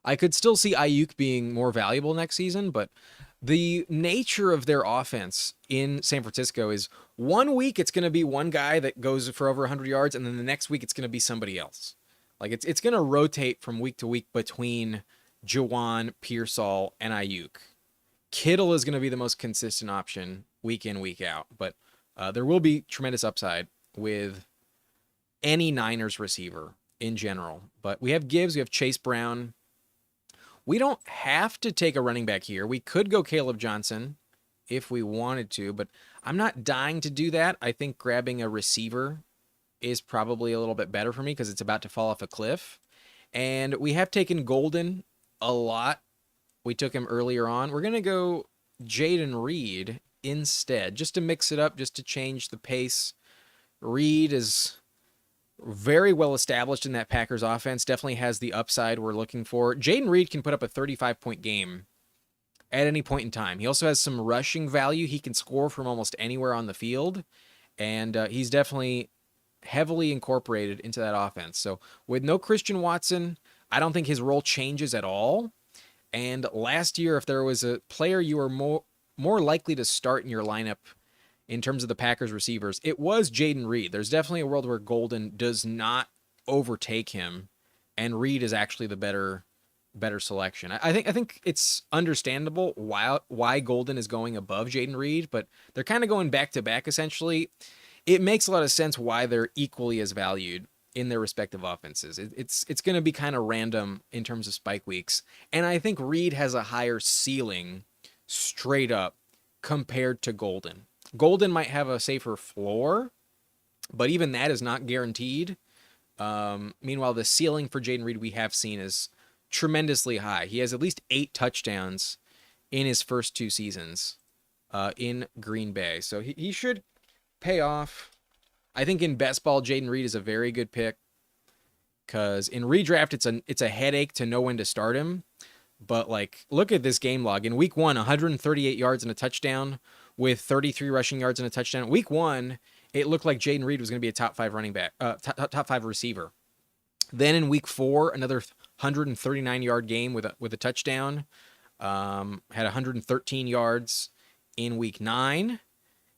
I could still see Ayuk being more valuable next season, but The nature of their offense in San Francisco is one week it's going to be one guy that goes for over 100 yards, and then the next week it's going to be somebody else. Like it's going to rotate from week to week between Juwan, Pearsall, and Ayuk. Kittle is going to be the most consistent option week in, week out, but there will be tremendous upside with any Niners receiver in general. But we have Gibbs, we have Chase Brown. We don't have to take a running back here. We could go Caleb Johnson if we wanted to, but I'm not dying to do that. I think grabbing a receiver is probably a little bit better for me because it's about to fall off a cliff. And we have taken Golden a lot. We took him earlier on. We're going to go Jayden Reed instead, just to mix it up, just to change the pace. Reed is very well established in that Packers offense, definitely has the upside we're looking for. Jayden Reed can put up a 35-point game at any point in time. He also has some rushing value. He can score from almost anywhere on the field, and he's definitely heavily incorporated into that offense. So with no Christian Watson, I don't think his role changes at all. And last year, if there was a player you were more likely to start in your lineup in terms of the Packers receivers, it was Jayden Reed. There's definitely a world where Golden does not overtake him, and Reed is actually the better selection. I think it's understandable why Golden is going above Jayden Reed, but they're kind of going back to back essentially. It makes a lot of sense why they're equally as valued in their respective offenses. It's going to be kind of random in terms of spike weeks, and I think Reed has a higher ceiling straight up compared to Golden. Golden might have a safer floor, but even that is not guaranteed. Meanwhile, the ceiling for Jayden Reed we have seen is tremendously high. He has at least 8 touchdowns in his first 2 seasons in Green Bay. So he should pay off. I think in best ball, Jayden Reed is a very good pick because in redraft, it's a headache to know when to start him. But like, look at this game log. In week 1, 138 yards and a touchdown with 33 rushing yards and a touchdown. Week 1, it looked like Jayden Reed was going to be a top 5 running back, top 5 receiver. Then in week 4, another 139-yard game with a touchdown. Had 113 yards in week 9.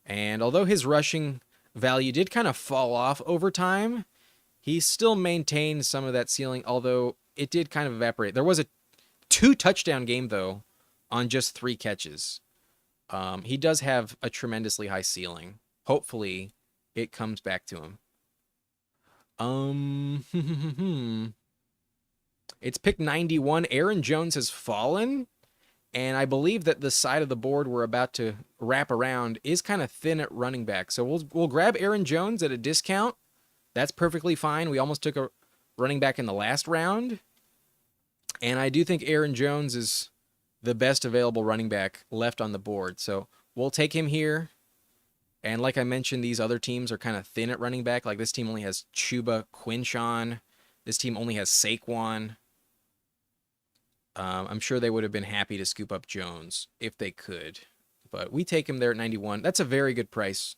And although his rushing value did kind of fall off over time, he still maintained some of that ceiling, although it did kind of evaporate. There was a 2-touchdown game, though, on just 3 catches. He does have a tremendously high ceiling. Hopefully, it comes back to him. It's pick 91. Aaron Jones has fallen, and I believe that the side of the board we're about to wrap around is kind of thin at running back. So we'll grab Aaron Jones at a discount. That's perfectly fine. We almost took a running back in the last round. And I do think Aaron Jones is the best available running back left on the board. So we'll take him here. And like I mentioned, these other teams are kind of thin at running back. Like this team only has Chuba Quinshon. This team only has Saquon. I'm sure they would have been happy to scoop up Jones if they could. But we take him there at 91. That's a very good price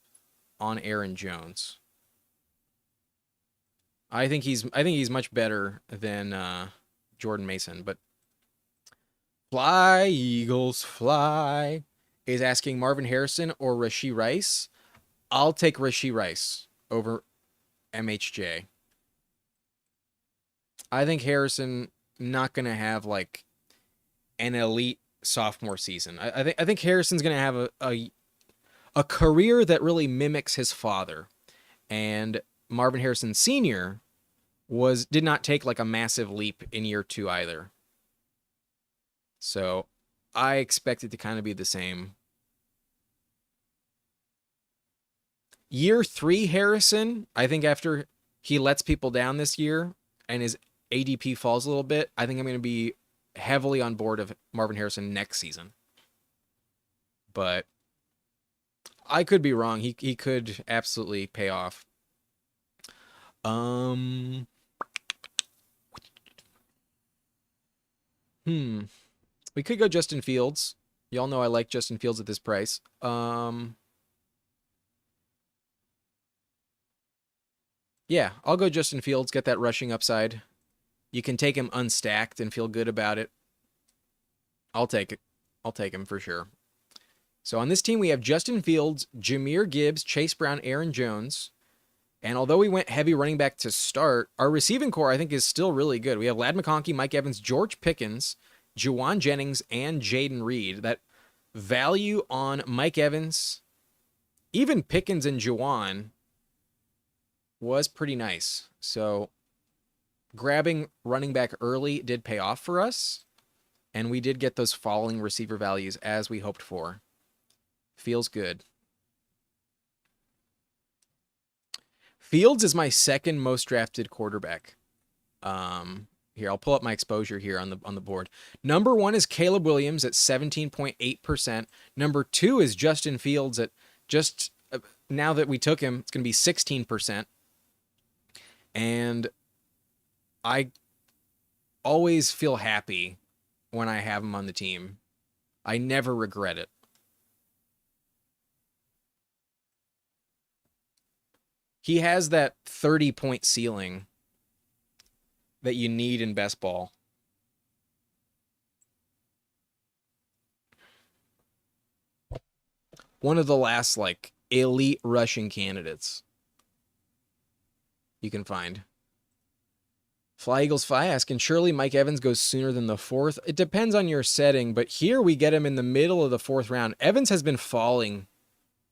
on Aaron Jones. I think he's much better than Jordan Mason, but fly, Eagles, fly is asking Marvin Harrison or Rashee Rice. I'll take Rashee Rice over MHJ. I think Harrison not going to have like an elite sophomore season. I think Harrison's going to have a career that really mimics his father. And Marvin Harrison Sr. did not take like a massive leap in year 2 either. So I expect it to kind of be the same. Year 3 Harrison, I think after he lets people down this year and his ADP falls a little bit, I think I'm going to be heavily on board of Marvin Harrison next season. But I could be wrong. He could absolutely pay off. We could go Justin Fields. Y'all know I like Justin Fields at this price. Yeah, I'll go Justin Fields, get that rushing upside. You can take him unstacked and feel good about it. I'll take it. I'll take him for sure. So on this team, we have Justin Fields, Jahmyr Gibbs, Chase Brown, Aaron Jones. And although we went heavy running back to start, our receiving core, I think, is still really good. We have Ladd McConkey, Mike Evans, George Pickens, Juwan Jennings, and Jaden Reed. That value on Mike Evans, even Pickens and Juwan, was pretty nice. So grabbing running back early did pay off for us. And we did get those falling receiver values as we hoped for. Feels good. Fields is my second most drafted quarterback. Here, I'll pull up my exposure here on the board. Number 1 is Caleb Williams at 17.8%. Number 2 is Justin Fields at just now that we took him, it's going to be 16%. And I always feel happy when I have him on the team. I never regret it. He has that 30-point ceiling that you need in best ball. One of the last, like, elite rushing candidates you can find. Fly Eagles Fly asking, surely Mike Evans goes sooner than the 4th? It depends on your setting, but here we get him in the middle of the 4th round. Evans has been falling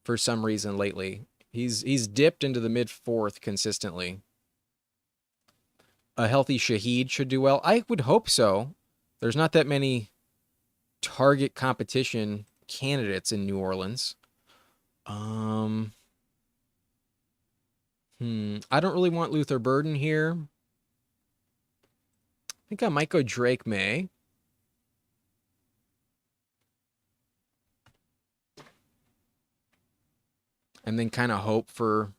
for some reason lately. He's dipped into the mid-4th consistently. A healthy Shaheed should do well. I would hope so. There's not that many target competition candidates in New Orleans. I don't really want Luther Burden here. I think I might go Drake May. And then kind of hope for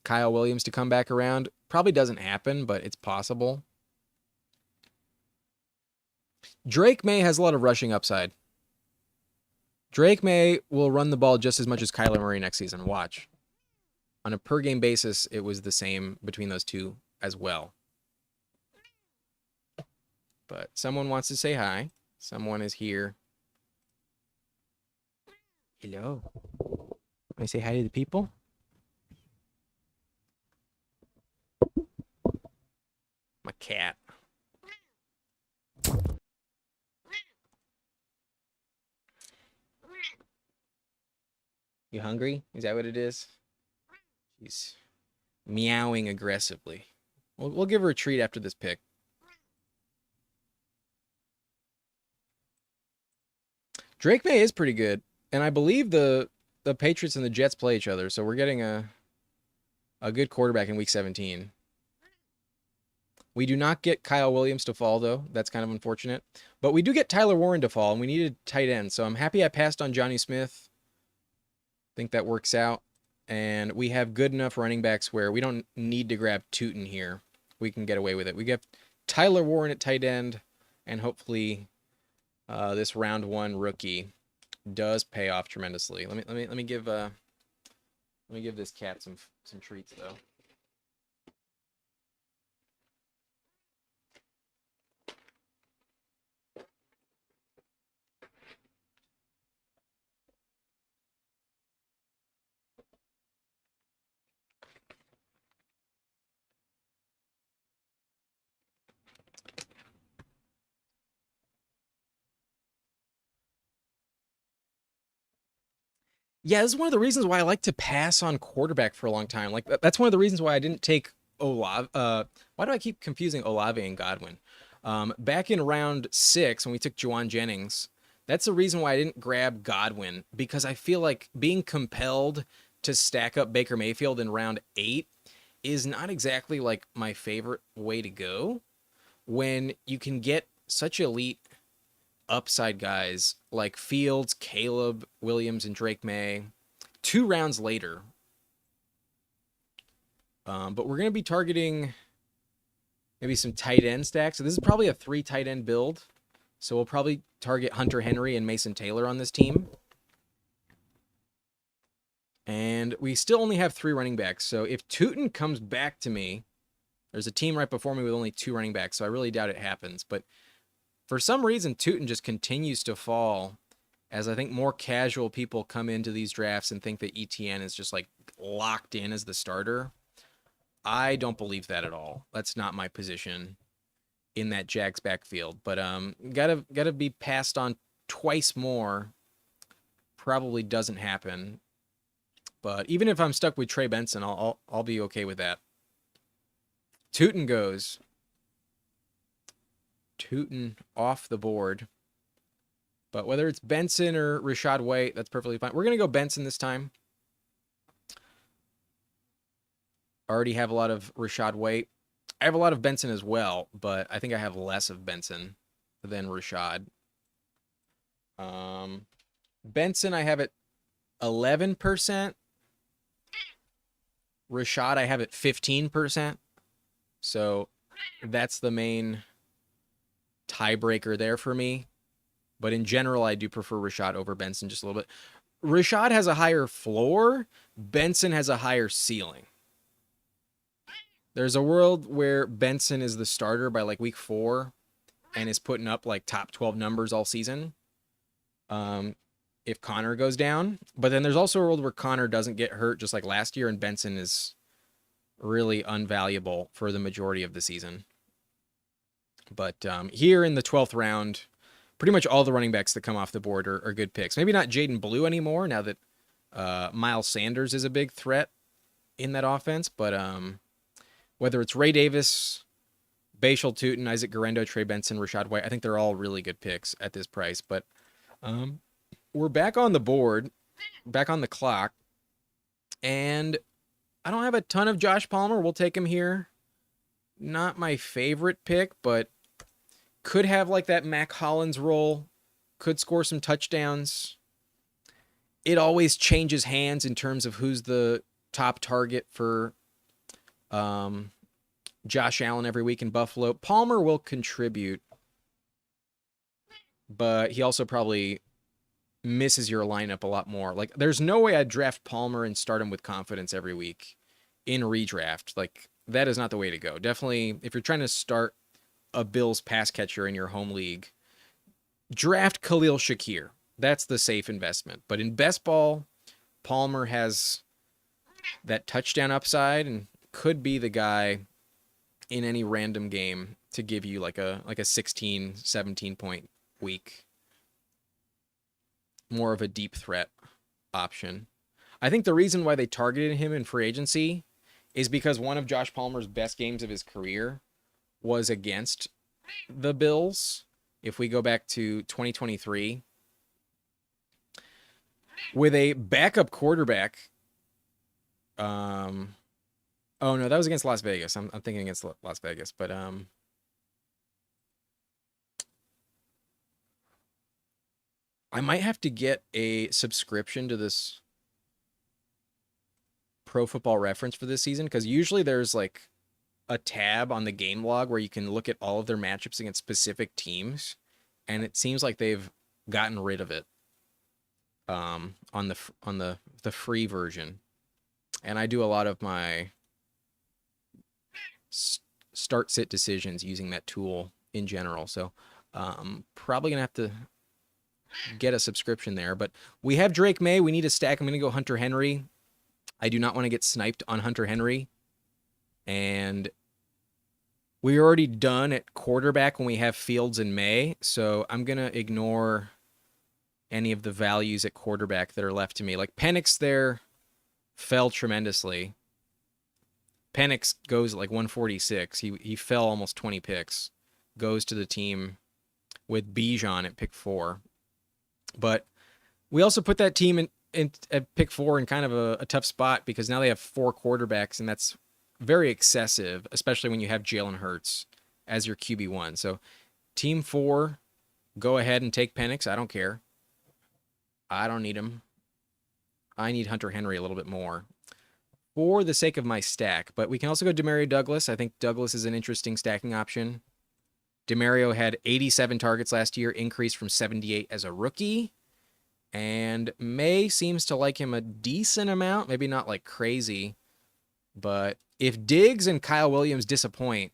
Kyle Williams to come back around. Probably doesn't happen, but it's possible. Drake May has a lot of rushing upside. Drake May will run the ball just as much as Kyler Murray next season. Watch. On a per-game basis, it was the same between those two as well. But someone wants to say hi. Someone is here. Hello. Can I say hi to the people? My cat. You hungry? Is that what it is? She's meowing aggressively. We'll give her a treat after this pick. Drake May is pretty good, and I believe the Patriots and the Jets play each other, so we're getting a good quarterback in Week 17. We do not get Kyle Williams to fall, though. That's kind of unfortunate. But we do get Tyler Warren to fall, and we needed tight end, so I'm happy I passed on Johnny Smith. I think that works out. And we have good enough running backs where we don't need to grab Tootin here. We can get away with it. We get Tyler Warren at tight end, and hopefully this round 1 rookie does pay off tremendously. Let me give this cat some treats though. Yeah, this is one of the reasons why I like to pass on quarterback for a long time. Like that's one of the reasons why I didn't take Olave. Why do I keep confusing Olave and Godwin? Back in round 6 when we took Juwan Jennings, that's the reason why I didn't grab Godwin, because I feel like being compelled to stack up Baker Mayfield in round 8 is not exactly like my favorite way to go when you can get such elite upside guys like Fields, Caleb Williams, and Drake May 2 rounds later. But we're going to be targeting maybe some tight end stacks. So this is probably a 3 tight end build. So we'll probably target Hunter Henry and Mason Taylor on this team. And we still only have 3 running backs. So if Tootin comes back to me, there's a team right before me with only 2 running backs. So I really doubt it happens. But For some reason, Tootin just continues to fall as I think more casual people come into these drafts and think that ETN is just like locked in as the starter. I don't believe that at all. That's not my position in that Jags backfield. But gotta be passed on twice more. Probably doesn't happen. But even if I'm stuck with Trey Benson, I'll be okay with that. Tootin goes. Tootin off the board. But whether it's Benson or Rachaad White, that's perfectly fine. We're going to go Benson this time. Already have a lot of Rachaad White. I have a lot of Benson as well, but I think I have less of Benson than Rachaad. Benson, I have at 11%. Rachaad, I have at 15%. So that's the main tiebreaker there for me. But in general, I do prefer Rachaad over Benson just a little bit. Rachaad has a higher floor. Benson has a higher ceiling. There's a world where Benson is the starter by like week 4 and is putting up like top 12 numbers all season. If Connor goes down. But then there's also a world where Connor doesn't get hurt just like last year and Benson is really unvaluable for the majority of the season. But here in the 12th round, pretty much all the running backs that come off the board are good picks. Maybe not Jaden Blue anymore now that Miles Sanders is a big threat in that offense. But whether it's Ray Davis, Bashal Tootin, Isaac Guerendo, Trey Benson, Rachaad White, I think they're all really good picks at this price. But we're back on the board, back on the clock. And I don't have a ton of Josh Palmer. We'll take him here. Not my favorite pick, but could have like that Mac Hollins role. Could score some touchdowns. It always changes hands in terms of who's the top target for Josh Allen every week in Buffalo. Palmer will contribute, but he also probably misses your lineup a lot more. Like, there's no way I'd draft Palmer and start him with confidence every week in redraft. Like, that is not the way to go. Definitely, if you're trying to start a Bills pass catcher in your home league, draft Khalil Shakir. That's the safe investment. But in best ball, Palmer has that touchdown upside and could be the guy in any random game to give you like a 16, 17 point week. More of a deep threat option. I think the reason why they targeted him in free agency is because one of Josh Palmer's best games of his career was against the Bills. If we go back to 2023, with a backup quarterback. Oh no, that was against Las Vegas. I'm thinking against Las Vegas, but I might have to get a subscription to this Pro Football Reference for this season, because usually there's like a tab on the game log where you can look at all of their matchups against specific teams, and it seems like they've gotten rid of it on the free version. And I do a lot of my start sit decisions using that tool in general, so probably gonna have to get a subscription there. But we have Drake May. We need a stack. I'm gonna go Hunter Henry. I do not want to get sniped on Hunter Henry. And we're already done at quarterback when we have Fields and May, so I'm going to ignore any of the values at quarterback that are left to me. Like Penix there fell tremendously. Penix goes at like 146. He fell almost 20 picks. Goes to the team with Bijan at pick 4. But we also put that team in at pick 4 in kind of a tough spot because now they have 4 quarterbacks, and that's very excessive, especially when you have Jalen Hurts as your QB1. So team 4, go ahead and take Penix. I don't care. I don't need him. I need Hunter Henry a little bit more for the sake of my stack. But we can also go Demario Douglas. I think Douglas is an interesting stacking option. Demario had 87 targets last year, increased from 78 as a rookie. And May seems to like him a decent amount, maybe not like crazy. But if Diggs and Kyle Williams disappoint,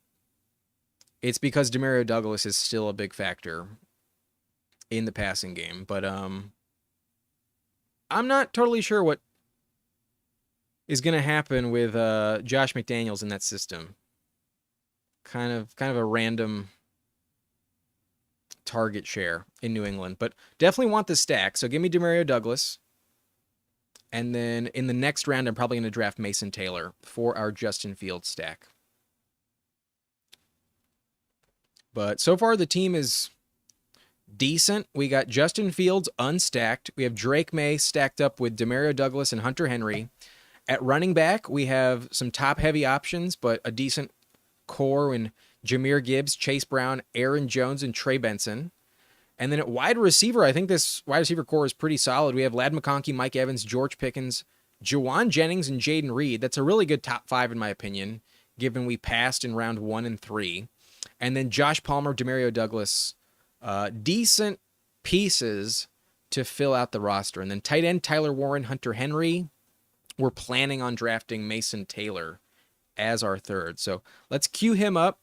it's because Demario Douglas is still a big factor in the passing game. But I'm not totally sure what is going to happen with Josh McDaniels in that system. Kind of a random target share in New England, but definitely want the stack. So give me Demario Douglas. And then in the next round, I'm probably going to draft Mason Taylor for our Justin Fields stack. But so far, the team is decent. We got Justin Fields unstacked. We have Drake May stacked up with Demario Douglas and Hunter Henry. At running back, we have some top-heavy options, but a decent core in Jahmyr Gibbs, Chase Brown, Aaron Jones, and Trey Benson. And then at wide receiver, I think this wide receiver core is pretty solid. We have Ladd McConkey, Mike Evans, George Pickens, Juwan Jennings, and Jaden Reed. That's a really good top 5 in my opinion, given we passed in round 1 and 3. And then Josh Palmer, Demario Douglas, decent pieces to fill out the roster. And then tight end Tyler Warren, Hunter Henry. We're planning on drafting Mason Taylor as our third. So let's cue him up.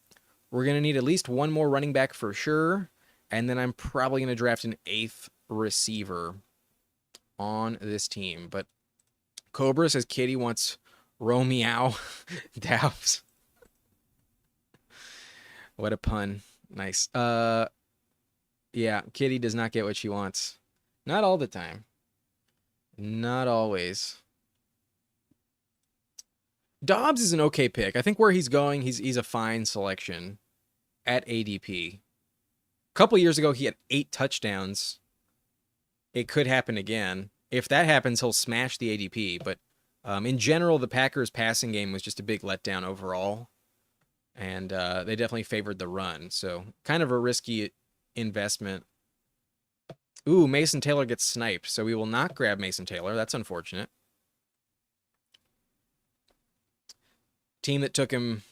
We're going to need at least one more running back for sure. And then I'm probably going to draft an 8th receiver on this team. But Cobra says Kitty wants Romeo Doubs. What a pun. Nice. Yeah, Kitty does not get what she wants. Not all the time. Not always. Dobbs is an okay pick. I think where he's going, he's a fine selection at ADP. A couple years ago, he had 8 touchdowns. It could happen again. If that happens, he'll smash the ADP. But in general, the Packers' passing game was just a big letdown overall. And they definitely favored the run. So kind of a risky investment. Ooh, Mason Taylor gets sniped. So we will not grab Mason Taylor. That's unfortunate. Team that took him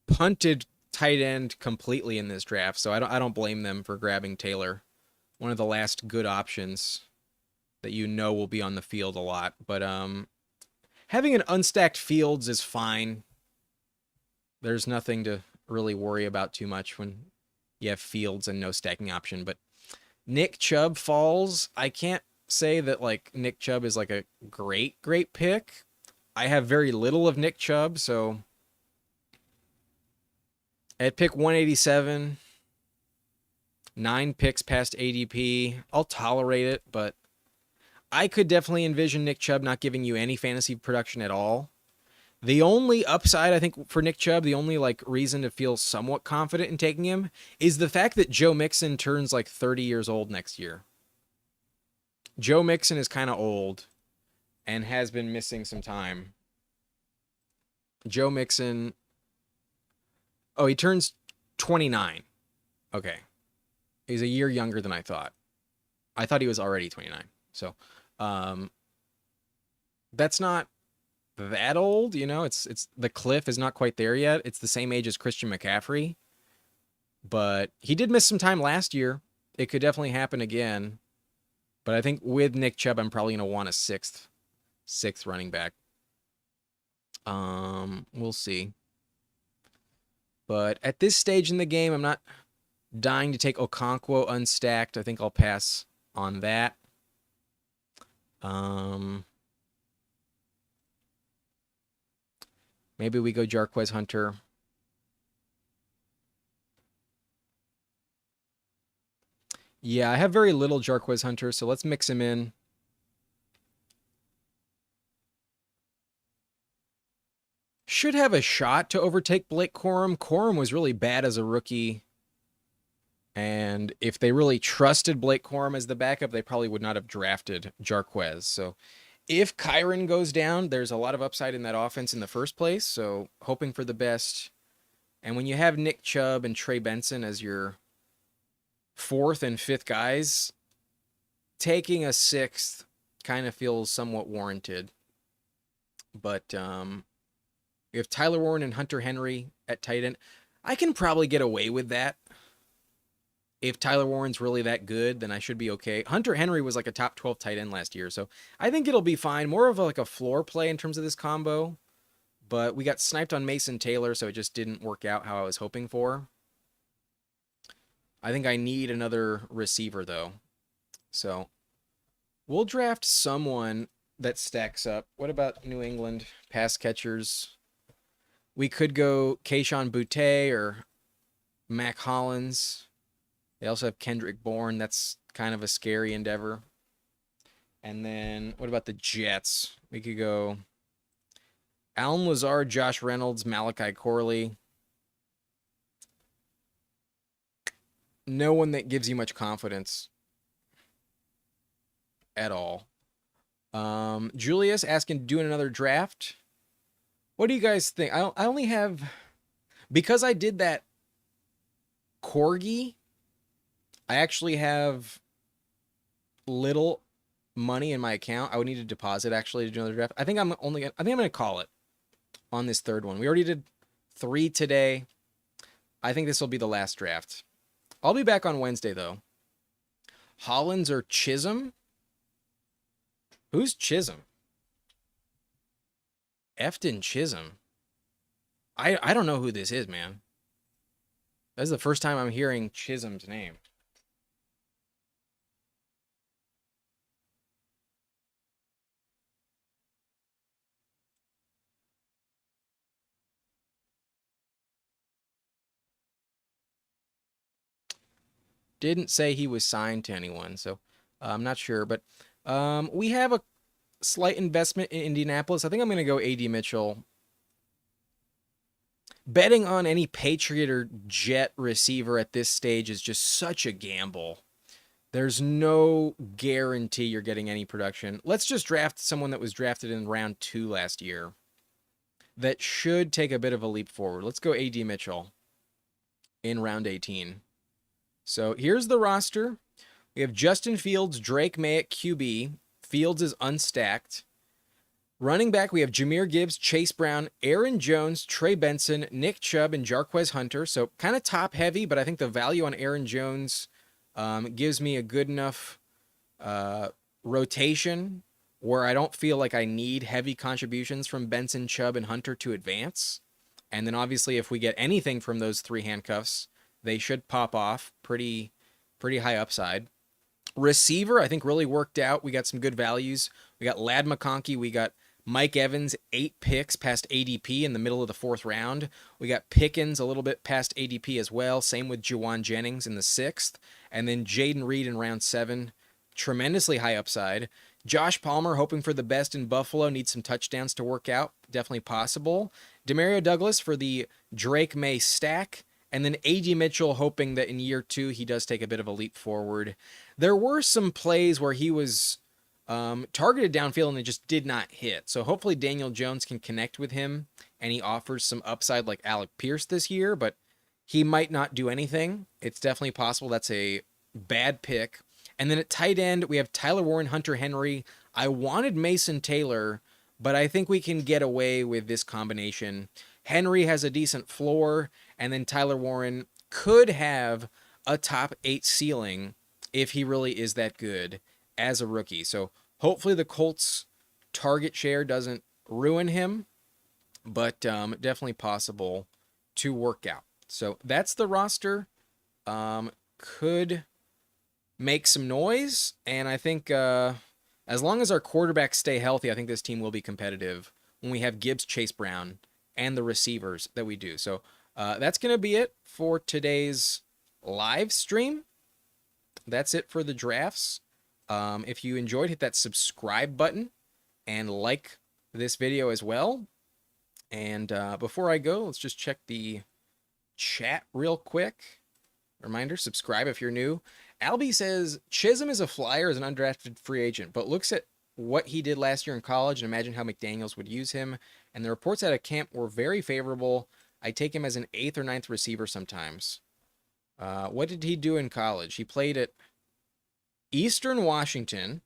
punted tight end completely in this draft, so I don't blame them for grabbing Taylor. One of the last good options that you know will be on the field a lot. But having an unstacked Fields is fine. There's nothing to really worry about too much when you have Fields and no stacking option. But Nick Chubb falls. I can't say that like Nick Chubb is like a great pick. I have very little of Nick Chubb, so at pick 187, 9 picks past ADP, I'll tolerate it, but I could definitely envision Nick Chubb not giving you any fantasy production at all. The only upside, I think, for Nick Chubb, the only like reason to feel somewhat confident in taking him is the fact that Joe Mixon turns like 30 years old next year. Joe Mixon is kind of old and has been missing some time. Joe Mixon. Oh, he turns 29. Okay. He's a year younger than I thought. I thought he was already 29. So, that's not that old, you know. It's the cliff is not quite there yet. It's the same age as Christian McCaffrey. But he did miss some time last year. It could definitely happen again. But I think with Nick Chubb, I'm probably going to want a sixth running back. We'll see. But at this stage in the game, I'm not dying to take Okonkwo unstacked. I think I'll pass on that. Maybe we go Jarquez Hunter. Yeah, I have very little Jarquez Hunter, so let's mix him in. Should have a shot to overtake Blake Corum. Corum was really bad as a rookie. And if they really trusted Blake Corum as the backup, they probably would not have drafted Jarquez. So if Kyren goes down, there's a lot of upside in that offense in the first place. So hoping for the best. And when you have Nick Chubb and Trey Benson as your 4th and 5th guys, taking a 6th kind of feels somewhat warranted. But you have Tyler Warren and Hunter Henry at tight end. I can probably get away with that. If Tyler Warren's really that good, then I should be okay. Hunter Henry was like a top 12 tight end last year, so I think it'll be fine. More of like a floor play in terms of this combo. But we got sniped on Mason Taylor, so it just didn't work out how I was hoping for. I think I need another receiver, though. So we'll draft someone that stacks up. What about New England pass catchers? We could go Kayshon Boutte or Mac Hollins. They also have Kendrick Bourne. That's kind of a scary endeavor. And then what about the Jets? We could go Allen Lazard, Josh Reynolds, Malachi Corley. No one that gives you much confidence at all. Julius asking, doing another draft. What do you guys think? I only have, because I did that Corgi, I actually have little money in my account. I would need to deposit actually to do another draft. I think I'm gonna call it on this third one. We already did 3 today. I think this will be the last draft. I'll be back on Wednesday though. Hollins or Chisholm? Who's Chisholm? Efton Chisholm. I don't know who this is, man. That's the first time I'm hearing Chisholm's name. Didn't say he was signed to anyone, so I'm not sure. But we have a slight investment in Indianapolis. I think I'm going to go A.D. Mitchell. Betting on any Patriot or Jet receiver at this stage is just such a gamble. There's no guarantee you're getting any production. Let's just draft someone that was drafted in round 2 last year that should take a bit of a leap forward. Let's go A.D. Mitchell in round 18. So here's the roster. We have Justin Fields, Drake May at QB. Fields is unstacked. Running back, we have Jahmyr Gibbs, Chase Brown, Aaron Jones, Trey Benson, Nick Chubb, and Jarquez Hunter. So kind of top heavy, but I think the value on Aaron Jones gives me a good enough rotation where I don't feel like I need heavy contributions from Benson, Chubb, and Hunter to advance. And then obviously if we get anything from those 3 handcuffs, they should pop off pretty high upside. Receiver, I think really worked out. We got some good values. We got Ladd McConkey. We got Mike Evans, 8 picks past ADP in the middle of the 4th round. We got Pickens a little bit past ADP as well. Same with Juwan Jennings in the 6th. And then Jaden Reed in round 7. Tremendously high upside. Josh Palmer, hoping for the best in Buffalo. Needs some touchdowns to work out. Definitely possible. Demario Douglas for the Drake May stack. And then A.D. Mitchell, hoping that in year 2 he does take a bit of a leap forward. There were some plays where he was targeted downfield and it just did not hit. So hopefully Daniel Jones can connect with him and he offers some upside like Alec Pierce this year, but he might not do anything. It's definitely possible that's a bad pick. And then at tight end, we have Tyler Warren, Hunter Henry. I wanted Mason Taylor, but I think we can get away with this combination. Henry has a decent floor, and then Tyler Warren could have a top 8 ceiling if he really is that good as a rookie. So hopefully the Colts target share doesn't ruin him, but definitely possible to work out. So that's the roster. Could make some noise, and I think as long as our quarterbacks stay healthy, I think this team will be competitive when we have Gibbs, Chase Brown, and the receivers that we do. So that's going to be it for today's live stream. That's it for the drafts. If you enjoyed, hit that subscribe button and like this video as well. And before I go, let's just check the chat real quick. Reminder, subscribe if you're new. Albie says, Chisholm is a flyer as an undrafted free agent, but looks at what he did last year in college and imagine how McDaniels would use him. And the reports out of camp were very favorable. I take him as an 8th or 9th receiver sometimes. What did he do in college? He played at Eastern Washington.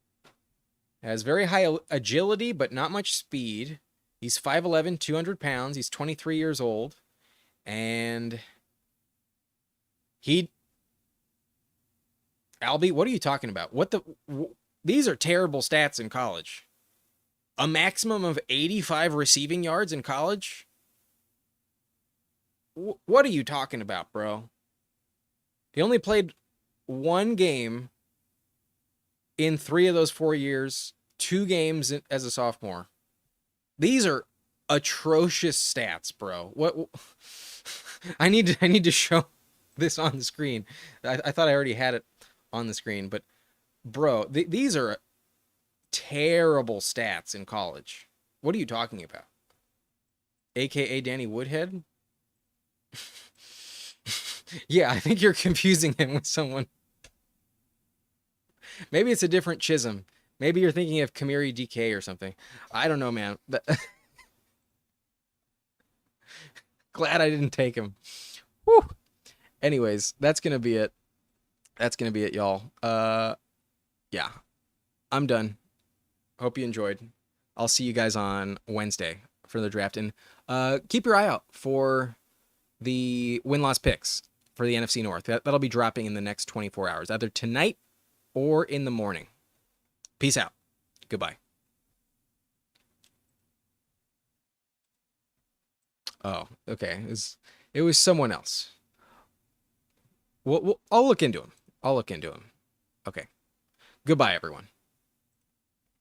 Has very high agility, but not much speed. He's 5'11", 200 pounds. He's 23 years old. And Albie, what are you talking about? These are terrible stats in college. A maximum of 85 receiving yards in college? What are you talking about, bro? He only played one game in 3 of those 4 years, 2 games as a sophomore. These are atrocious stats, bro. What I need to show this on the screen. I thought I already had it on the screen, but bro, these are terrible stats in college. What are you talking about? AKA Danny Woodhead? Yeah, I think you're confusing him with someone. Maybe it's a different Chisholm. Maybe you're thinking of Kamiri DK or something. I don't know, man. Glad I didn't take him. Whew. Anyways, that's gonna be it. That's gonna be it, y'all. Yeah, I'm done. Hope you enjoyed. I'll see you guys on Wednesday for the draft, and keep your eye out for the win-loss picks for the NFC North. That'll be dropping in the next 24 hours, either tonight or in the morning. Peace out. Goodbye. Oh, okay. It was someone else. I'll look into him. I'll look into him. Okay. Goodbye, everyone.